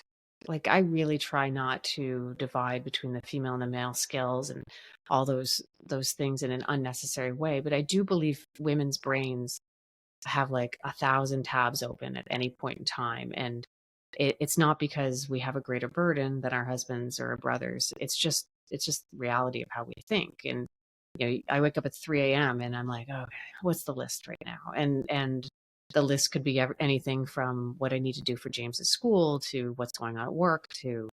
like I really try not to divide between the female and the male skills and all those things in an unnecessary way. But I do believe women's brains have like 1,000 tabs open at any point in time, and it's not because we have a greater burden than our husbands or our brothers. It's just the reality of how we think. And I wake up at 3 a.m. and I'm like, okay, what's the list right now? And the list could be anything from what I need to do for James's school to what's going on at work to,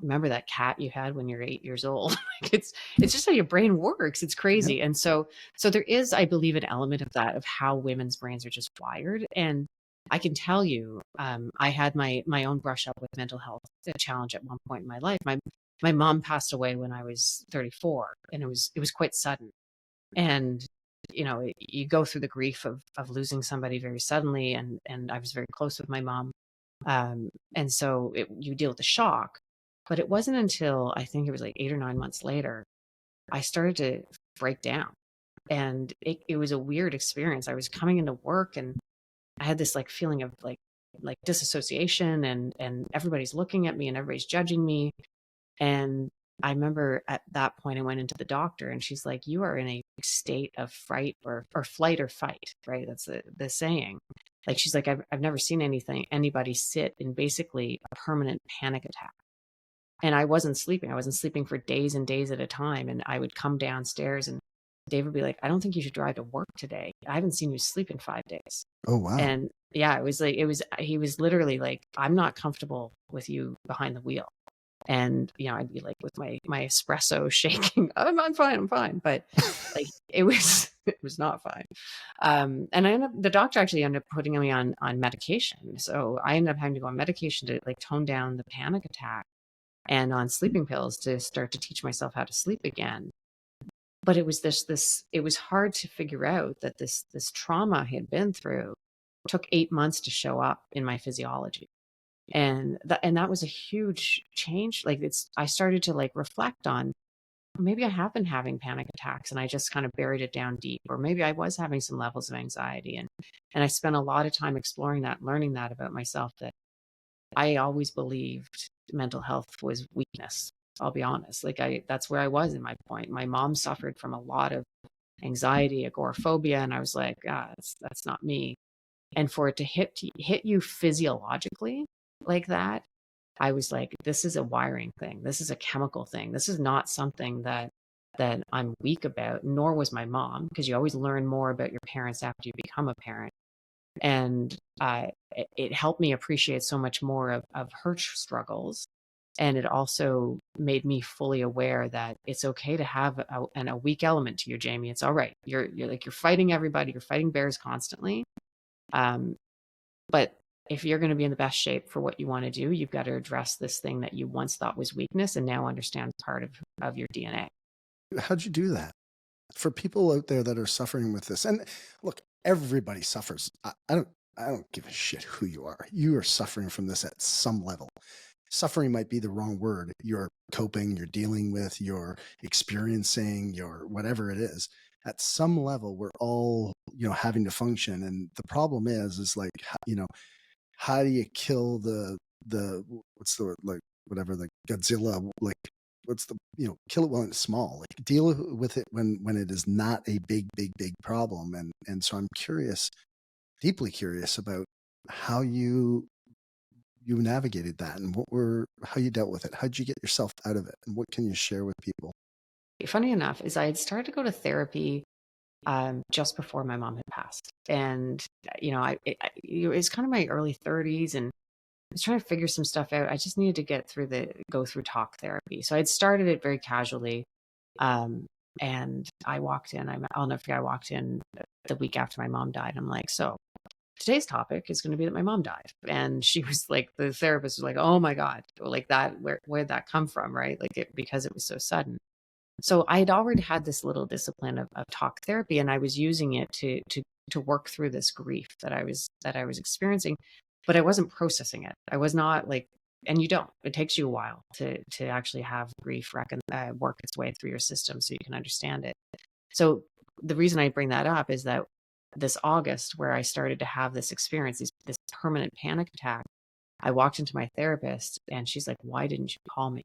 remember that cat you had when you're 8 years old. it's just how your brain works. It's crazy. Yep. And so there is, I believe, an element of that, of how women's brains are just wired. And I can tell you, I had my own brush up with mental health challenge at one point in my life. My mom passed away when I was 34, and it was quite sudden. And you go through the grief of losing somebody very suddenly, and I was very close with my mom, and so you deal with the shock. But it wasn't until I think it was like 8 or 9 months later I started to break down, and it was a weird experience. I was coming into work and I had this like feeling of like disassociation, and everybody's looking at me and everybody's judging me. And I remember at that point I went into the doctor and she's like, you are in a state of fright or flight or fight, right? That's the saying. Like, she's like, I've never seen anybody sit in basically a permanent panic attack. And I wasn't sleeping. I wasn't sleeping for days and days at a time. And I would come downstairs and Dave would be like, I don't think you should drive to work today. I haven't seen you sleep in 5 days. Oh, wow. And yeah, he was literally like, I'm not comfortable with you behind the wheel. And I'd be like with my espresso shaking, I'm fine, but like it was not fine. And the doctor actually ended up putting me on medication, so I ended up having to go on medication to like tone down the panic attack, and on sleeping pills to start to teach myself how to sleep again. But it was it was hard to figure out that this trauma I had been through took 8 months to show up in my physiology. And that was a huge change. Like, I started to like reflect on, maybe I have been having panic attacks and I just kind of buried it down deep, or maybe I was having some levels of anxiety. And I spent a lot of time exploring that, learning that about myself, that I always believed mental health was weakness. I'll be honest. Like, that's where I was in my point. My mom suffered from a lot of anxiety, agoraphobia. And I was like, that's not me. And for it to hit you physiologically like that, I was like, this is a wiring thing. This is a chemical thing. This is not something that I'm weak about, nor was my mom, because you always learn more about your parents after you become a parent. And it helped me appreciate so much more of her struggles. And it also made me fully aware that it's okay to have a weak element to you, Jamie. It's all right. You're fighting everybody. You're fighting bears constantly. But if you're going to be in the best shape for what you want to do, you've got to address this thing that you once thought was weakness and now understand part of your DNA. How'd you do that? For people out there that are suffering with this, and look, everybody suffers. I don't I don't give a shit who you are. You are suffering from this at some level. Suffering might be the wrong word. You're coping, you're dealing with, you're experiencing, you're whatever it is. At some level, we're all, having to function. And the problem is like, how do you kill what's the word, like, whatever, the Godzilla, like, what's the, kill it when it's small, like deal with it when it is not a big problem. And so I'm curious, deeply curious about how you navigated that and how you dealt with it. How'd you get yourself out of it? And what can you share with people? Funny enough, is I had started to go to therapy just before my mom had passed, and it was kind of my early 30s, and I was trying to figure some stuff out. I just needed to go through talk therapy. So I'd started it very casually, and I walked in. I'll never forget. I walked in the week after my mom died. I'm like, so today's topic is going to be that my mom died. And she was like, the therapist was like, oh my God, like that, where'd that come from? Right. Because it was so sudden. So I had already had this little discipline of talk therapy, and I was using it to work through this grief that I was experiencing, but I wasn't processing it. I was not like, and you don't, it takes you a while to actually have grief work its way through your system so you can understand it. So the reason I bring that up is that this August, where I started to have this experience, this permanent panic attack, I walked into my therapist and she's like, why didn't you call me?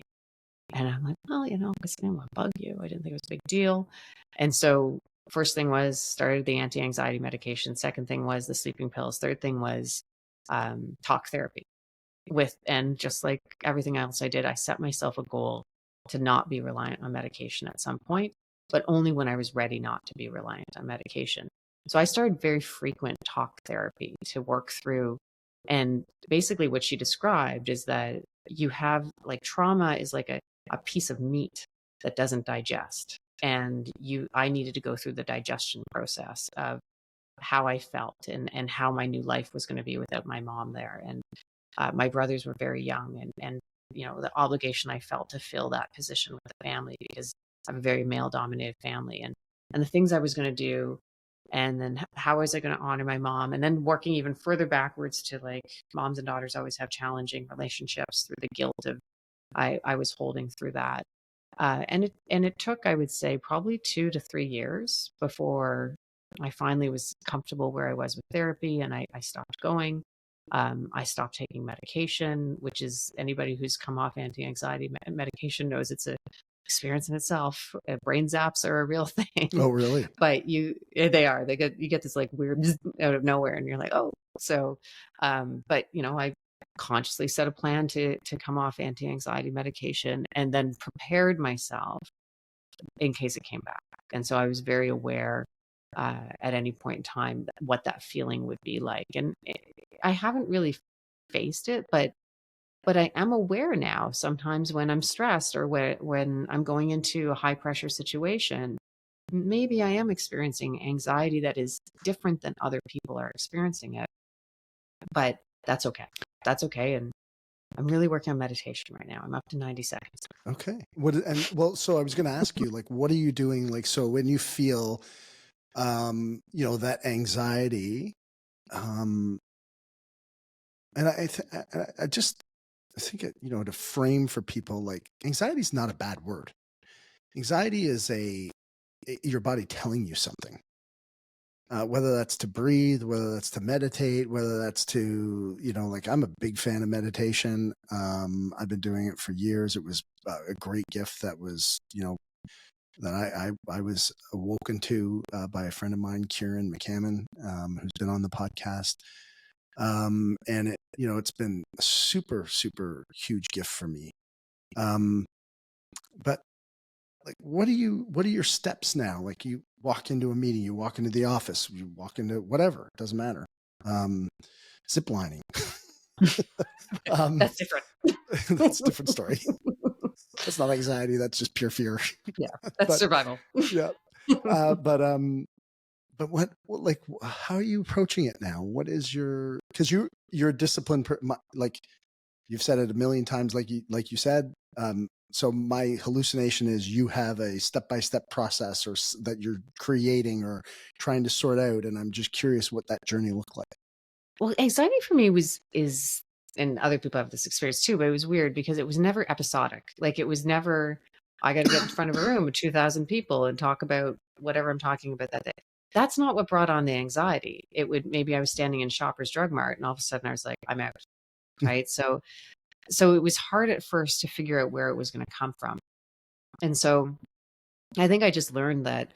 And I'm like, well, because I didn't want to bug you. I didn't think it was a big deal. And so first thing was started the anti-anxiety medication. Second thing was the sleeping pills. Third thing was talk therapy and just like everything else I did, I set myself a goal to not be reliant on medication at some point, but only when I was ready not to be reliant on medication. So I started very frequent talk therapy to work through. And basically what she described is that you have like trauma is like a piece of meat that doesn't digest. And I needed to go through the digestion process of how I felt and how my new life was going to be without my mom there. And my brothers were very young, and the obligation I felt to fill that position with the family, because I have a very male dominated family, and the things I was going to do, and then how was I going to honor my mom, and then working even further backwards to like moms and daughters always have challenging relationships through the guilt of I was holding through that. And it took, I would say, probably 2 to 3 years before I finally was comfortable where I was with therapy, and I stopped going. I stopped taking medication, which is, anybody who's come off anti-anxiety medication knows it's a experience in itself. Brain zaps are a real thing. Oh, really? But you get this like weird out of nowhere, and you're like, oh. So, but I consciously set a plan to come off anti-anxiety medication, and then prepared myself in case it came back. And so I was very aware at any point in time what that feeling would be like. And I haven't really faced it, but I am aware now sometimes when I'm stressed or when I'm going into a high pressure situation, maybe I am experiencing anxiety that is different than other people are experiencing it. But that's okay. That's okay. And I'm really working on meditation right now. I'm up to 90 seconds. Okay. So I was going to ask you, like, what are you doing? Like, so when you feel, that anxiety, and I think it, to frame for people, like, anxiety is not a bad word. Anxiety is your body telling you something. Whether that's to breathe, whether that's to meditate, whether that's to, like, I'm a big fan of meditation. I've been doing it for years. It was a great gift that was, that I was awoken to by a friend of mine, Kieran McCammon, who's been on the podcast. And it, it's been a super, super huge gift for me. But like, what are your steps now? Like, you walk into a meeting, you walk into the office, you walk into whatever, it doesn't matter. Zip lining. That's different. That's a different story. That's not anxiety. That's just pure fear. Yeah. That's survival. Yeah. But what, like, how are you approaching it now? What is because you're a disciplined, like you've said it a million times, like you said, so my hallucination is you have a step-by-step process that you're creating or trying to sort out. And I'm just curious what that journey looked like. Well, anxiety for me is, and other people have this experience too, but it was weird because it was never episodic. Like it was never, I got to get in front of a room with 2,000 people and talk about whatever I'm talking about that day. That's not what brought on the anxiety. It would, maybe I was standing in Shoppers Drug Mart and all of a sudden I was like, I'm out. Right. So it was hard at first to figure out where it was going to come from. And so I think I just learned that,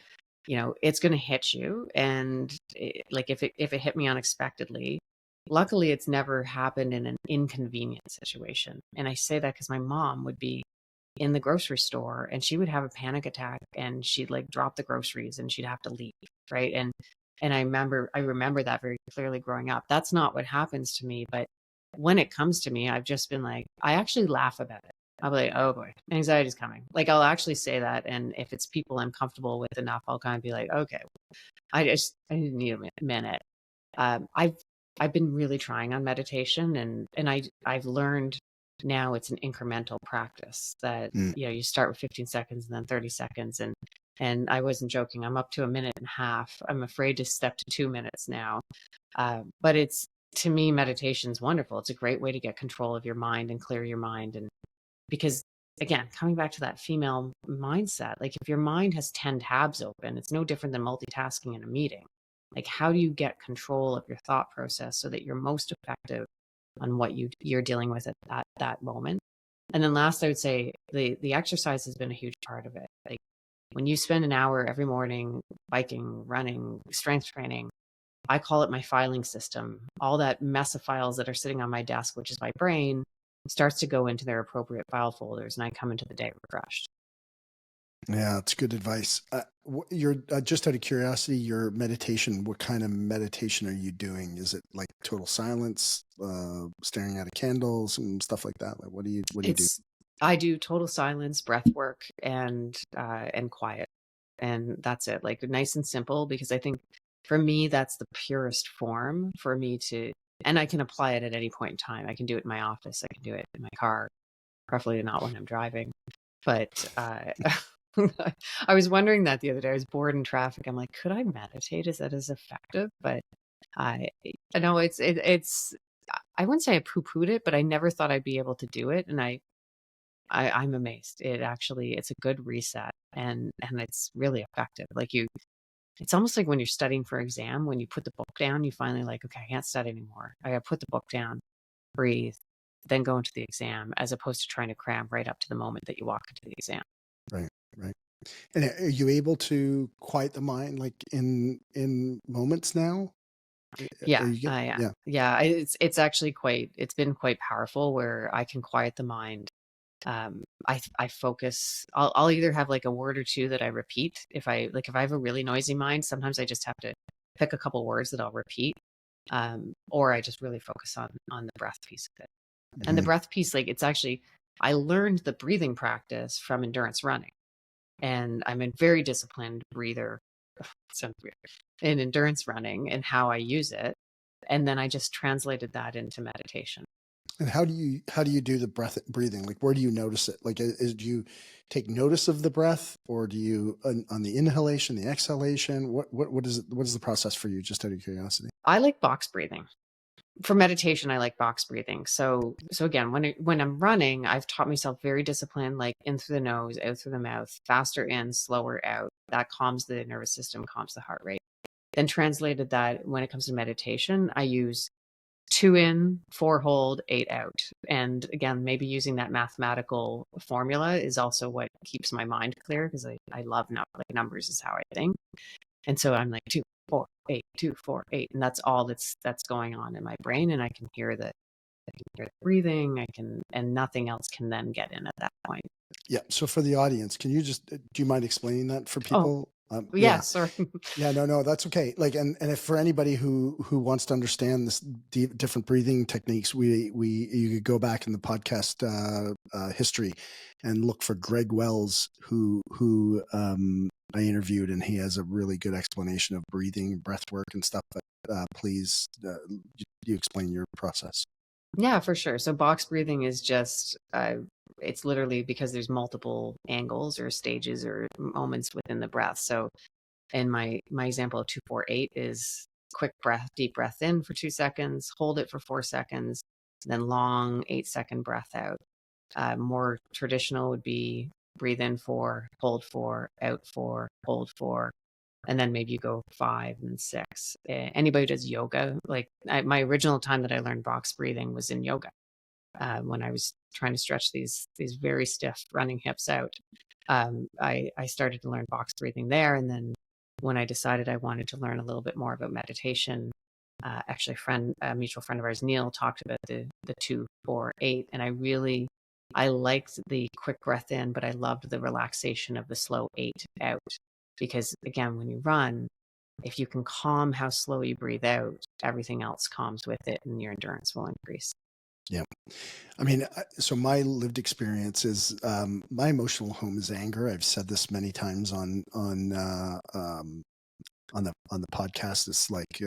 it's going to hit you. And like if it hit me unexpectedly, luckily it's never happened in an inconvenient situation. And I say that because my mom would be in the grocery store and she would have a panic attack and she'd like drop the groceries and she'd have to leave. Right. And I remember that very clearly growing up. That's not what happens to me. But when it comes to me, I've just been like, I actually laugh about it. I'll be like, oh boy, anxiety's coming. Like I'll actually say that. And if it's people I'm comfortable with enough, I'll kind of be like, okay, I need a minute. I've been really trying on meditation, and I've learned now it's an incremental practice that, Mm. you start with 15 seconds and then 30 seconds. And I wasn't joking. I'm up to a minute and a half. I'm afraid to step to 2 minutes now. But to me, meditation's wonderful. It's a great way to get control of your mind and clear your mind. And because again, coming back to that female mindset, like if your mind has 10 tabs open, it's no different than multitasking in a meeting. Like how do you get control of your thought process so that you're most effective on what you're dealing with at that moment? And then last, I would say the exercise has been a huge part of it. Like when you spend an hour every morning biking, running, strength training, I call it my filing system. All that mess of files that are sitting on my desk, which is my brain, starts to go into their appropriate file folders, and I come into the day refreshed. Yeah, it's good advice. You're just out of curiosity, your meditation, what kind of meditation are you doing? Is it like total silence, staring at a candles and stuff like that? Like, what do you do? I do total silence, breath work, and quiet, and that's it. Like nice and simple, because I think for me that's the purest form for me to, and I can apply it at any point in time. I can do it in my office. I can do it in my car, preferably not when I'm driving. But I was wondering that the other day. I was bored in traffic. I'm like, could I meditate? Is that as effective? But I know it's. I wouldn't say I poo-pooed it, but I never thought I'd be able to do it, and I'm amazed. It's a good reset, and it's really effective. Like it's almost like when you're studying for exam, when you put the book down, you finally like, okay, I can't study anymore. I got to put the book down, breathe, then go into the exam, as opposed to trying to cram right up to the moment that you walk into the exam. Right, right. And are you able to quiet the mind like in moments now? Are Yeah, you get yeah, yeah. yeah. It's been quite powerful where I can quiet the mind. I focus. I'll either have like a word or two that I repeat. If I have a really noisy mind, sometimes I just have to pick a couple words that I'll repeat. Or I just really focus on the breath piece of it. And the Mhm. breath piece, like it's actually, I learned the breathing practice from endurance running, and I'm a very disciplined breather. Sounds weird. In endurance running and how I use it, and then I just translated that into meditation. And how do you do the breathing? Like, where do you notice it? Like, do you take notice of the breath, or do you on the inhalation, the exhalation? What is it? What is the process for you? Just out of curiosity. I like box breathing. For meditation, I like box breathing. So again, when I'm running, I've taught myself very disciplined, like in through the nose, out through the mouth, faster in, slower out. That calms the nervous system, calms the heart rate. Then translated that when it comes to meditation, I use 2 in, 4 hold, 8 out. And again, maybe using that mathematical formula is also what keeps my mind clear, because I love like numbers is how I think. And so I'm like 2, 4, 8, 2, 4, 8. And that's all that's going on in my brain. And I can hear the breathing. And nothing else can then get in at that point. Yeah. So for the audience, can you just do you mind explaining that for Oh, people? yeah, Yeah. sorry. Yeah, no, that's okay. Like, and if for anybody who wants to understand this different breathing techniques, you could go back in the podcast history and look for Greg Wells, who I interviewed, and he has a really good explanation of breathing, breath work, and stuff. But please, you explain your process. Yeah, for sure. So box breathing is just, it's literally because there's multiple angles or stages or moments within the breath. So in my example of 2, 4, 8 is quick deep breath in for 2 seconds, hold it for 4 seconds, then long 8-second breath out. More traditional would be breathe in 4, hold 4, out 4, hold 4, and then maybe you go 5 and 6. Anybody who does yoga, like my original time that I learned box breathing was in yoga, when I was trying to stretch these very stiff running hips out. I started to learn box breathing there, and then when I decided I wanted to learn a little bit more about meditation, actually a mutual friend of ours, Neil, talked about the 2, 4, 8, and I liked the quick breath in, but I loved the relaxation of the slow 8 out. Because again, when you run, if you can calm how slow you breathe out, everything else calms with it and your endurance will increase. Yeah. I mean, so my lived experience is my emotional home is anger. I've said this many times on the podcast. It's like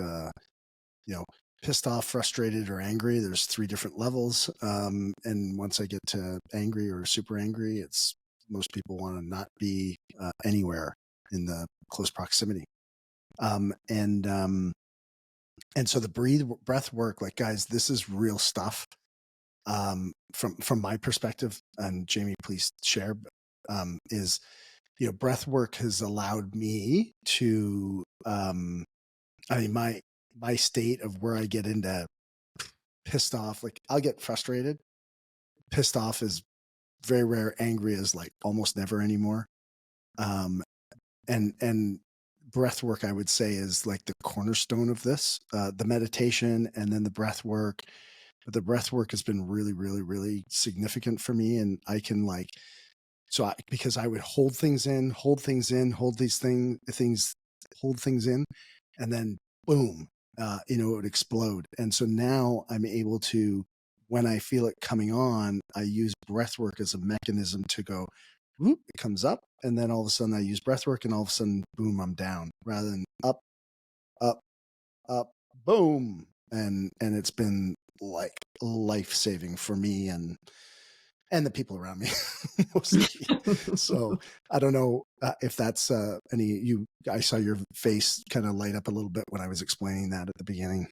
pissed off, frustrated, or angry. There's 3 different levels, and once I get to angry or super angry, it's most people want to not be anywhere in the close proximity. And so the breath work, like guys, this is real stuff. From my perspective, and Jamie, please share, is, breath work has allowed me to, my state of where I get into pissed off, like I'll get frustrated. Pissed off is very rare. Angry is like almost never anymore. And breath work, I would say, is like the cornerstone of this, the meditation and then the breath work. But the breath work has been really, really, really significant for me. And I can because I would hold things in, hold these things, hold things in, and then boom, it would explode. And so now I'm able to, when I feel it coming on, I use breath work as a mechanism to go, whoop, it comes up. And then all of a sudden I use breath work and all of a sudden, boom, I'm down, rather than up, up, up, boom. And it's been like life-saving for me and the people around me mostly. So I don't know if that's I saw your face kind of light up a little bit when I was explaining that at the beginning.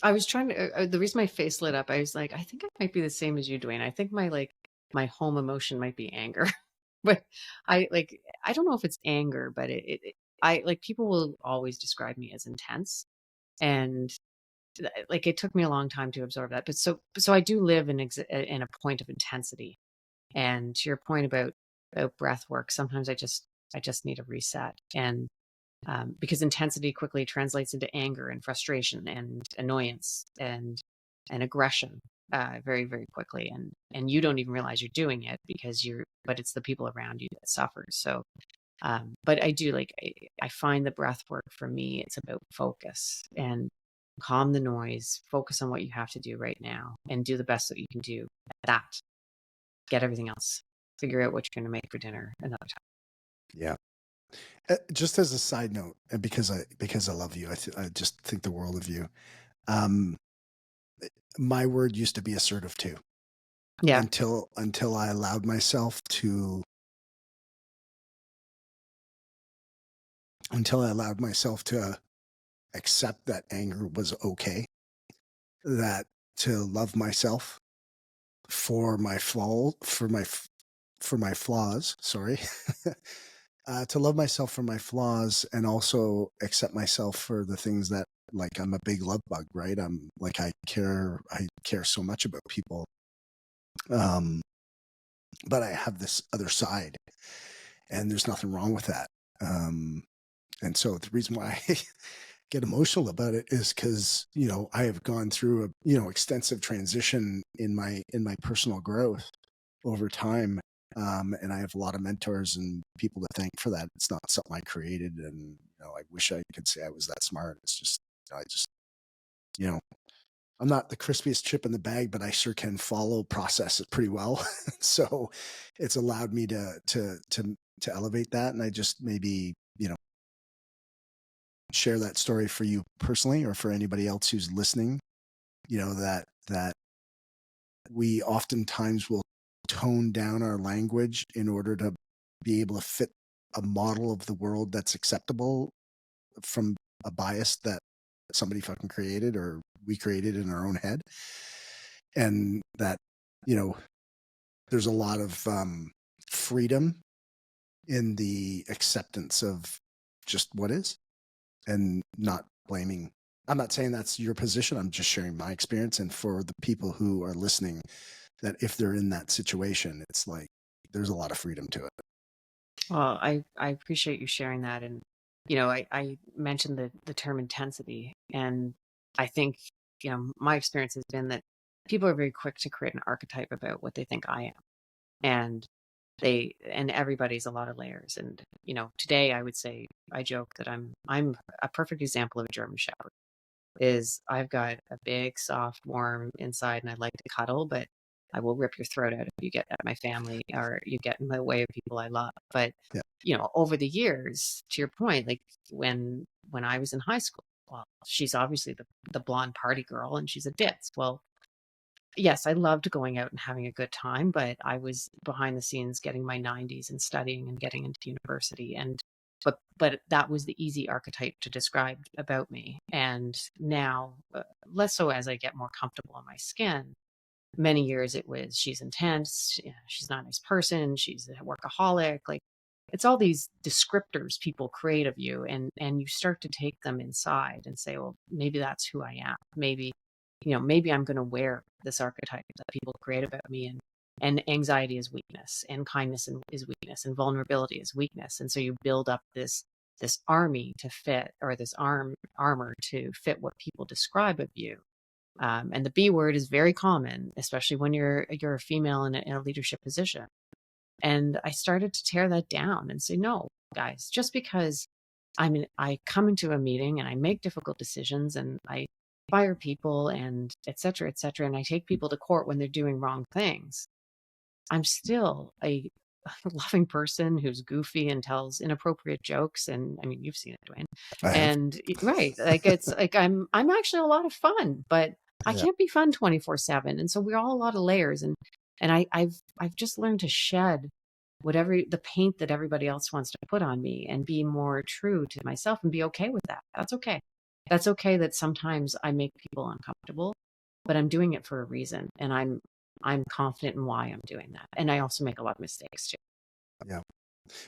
I was trying to, the reason my face lit up, I was like, I think I might be the same as you, Dwayne. I think my home emotion might be anger, but I don't know if it's anger, but I like, people will always describe me as intense, and like it took me a long time to absorb that. But so I do live in a point of intensity. And to your point about breath work, sometimes I just need a reset, and because intensity quickly translates into anger and frustration and annoyance and aggression, very, very quickly, and you don't even realize you're doing it but it's the people around you that suffer. So but I do I find the breath work for me, it's about focus and calm the noise, focus on what you have to do right now, and do the best that you can do at that. Get everything else, figure out what you're going to make for dinner another time. Yeah. Just as a side note, and because I love you, I just think the world of you. My word used to be assertive too. Yeah. Until I allowed myself to accept that anger was okay, that to love myself for my flaws, sorry. To love myself for my flaws and also accept myself for the things that, like, I'm a big love bug, right? I'm like, I care so much about people. But I have this other side, and there's nothing wrong with that. And so the reason why I get emotional about it is because, I have gone through a, extensive transition in my personal growth over time. And I have a lot of mentors and people to thank for that. It's not something I created, and I wish I could say I was that smart. It's just I'm not the crispiest chip in the bag, but I sure can follow process it pretty well. So it's allowed me to elevate that, and I just maybe share that story for you personally, or for anybody else who's listening. That we oftentimes will tone down our language in order to be able to fit a model of the world that's acceptable from a bias that somebody fucking created or we created in our own head. And that, you know, there's a lot of freedom in the acceptance of just what is and not blaming. I'm not saying that's your position. I'm just sharing my experience. And for the people who are listening, that if they're in that situation, it's like there's a lot of freedom to it. Well, I appreciate you sharing that. And, I mentioned the term intensity. And I think, my experience has been that people are very quick to create an archetype about what they think I am. And everybody's a lot of layers. And, today I would say, I joke that I'm a perfect example of a German Shepherd. Is I've got a big, soft, warm inside, and I like to cuddle, but I will rip your throat out if you get at my family or you get in the way of people I love. But Yeah. Over the years, to your point, like when I was in high school, well, she's obviously the blonde party girl, and she's a ditz. Well, yes, I loved going out and having a good time, but I was behind the scenes getting my 90s and studying and getting into university. And but that was the easy archetype to describe about me. And now, less so as I get more comfortable in my skin. Many years it was she's intense, she's not a nice person, she's a workaholic. Like it's all these descriptors people create of you, and you start to take them inside and say, well, maybe that's who I am. Maybe I'm going to wear this archetype that people create about me, and anxiety is weakness, and kindness is weakness, and vulnerability is weakness. And so you build up this army to fit, or this armor to fit what people describe of you. And the B word is very common, especially when you're a female in a leadership position. And I started to tear that down and say, no, guys, just because I come into a meeting and I make difficult decisions and I fire people and et cetera, and I take people to court when they're doing wrong things, I'm still a loving person who's goofy and tells inappropriate jokes. And I mean, you've seen it, Dwayne. And right, like it's like I'm actually a lot of fun, but I can't be fun 24/7. And so we're all a lot of layers. And I've just learned to shed whatever the paint that everybody else wants to put on me and be more true to myself and be okay with that. That's okay. That's okay that sometimes I make people uncomfortable, but I'm doing it for a reason. And I'm confident in why I'm doing that. And I also make a lot of mistakes too. Yeah.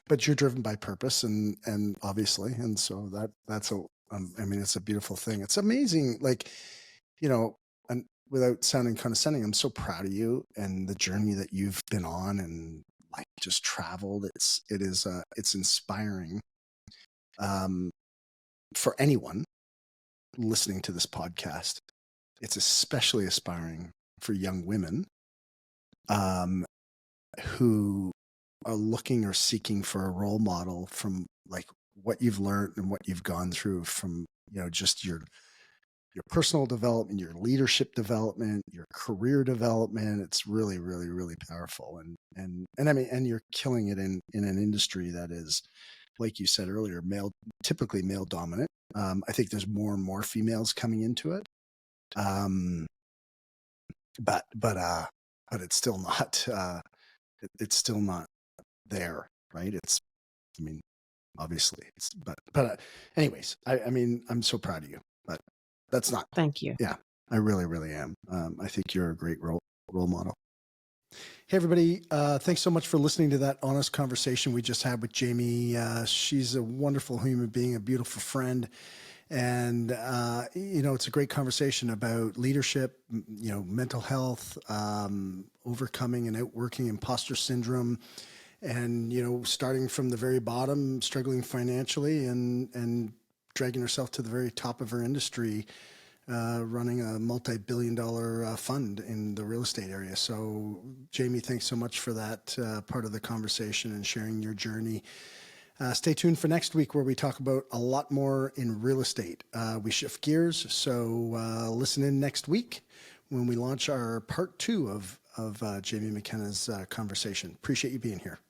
But you're driven by purpose and obviously. And so that's it's a beautiful thing. It's amazing. Like, and without sounding condescending, I'm so proud of you and the journey that you've been on and like just traveled. It's inspiring. For anyone listening to this podcast, it's especially inspiring for young women who are looking or seeking for a role model from like what you've learned and what you've gone through from, just your personal development, your leadership development, your career development. It's really, really, really powerful. And I mean, and you're killing it in an industry that is, like you said earlier, typically male dominant. I think there's more and more females coming into it. But it's still not, it's still not there. Right. Obviously anyways, I'm so proud of you, but that's not, Thank you. yeah, I really, really am. I think you're a great role model. Hey, everybody. Thanks so much for listening to that honest conversation we just had with Jaime. She's a wonderful human being, a beautiful friend. And, it's a great conversation about leadership, mental health, overcoming and outworking imposter syndrome, and, starting from the very bottom, struggling financially and dragging herself to the very top of her industry, running a multi-billion-dollar fund in the real estate area. So, Jaime, thanks so much for that part of the conversation and sharing your journey. Stay tuned for next week where we talk about a lot more in real estate. We shift gears, so listen in next week when we launch our part 2 of Jaime McKenna's conversation. Appreciate you being here.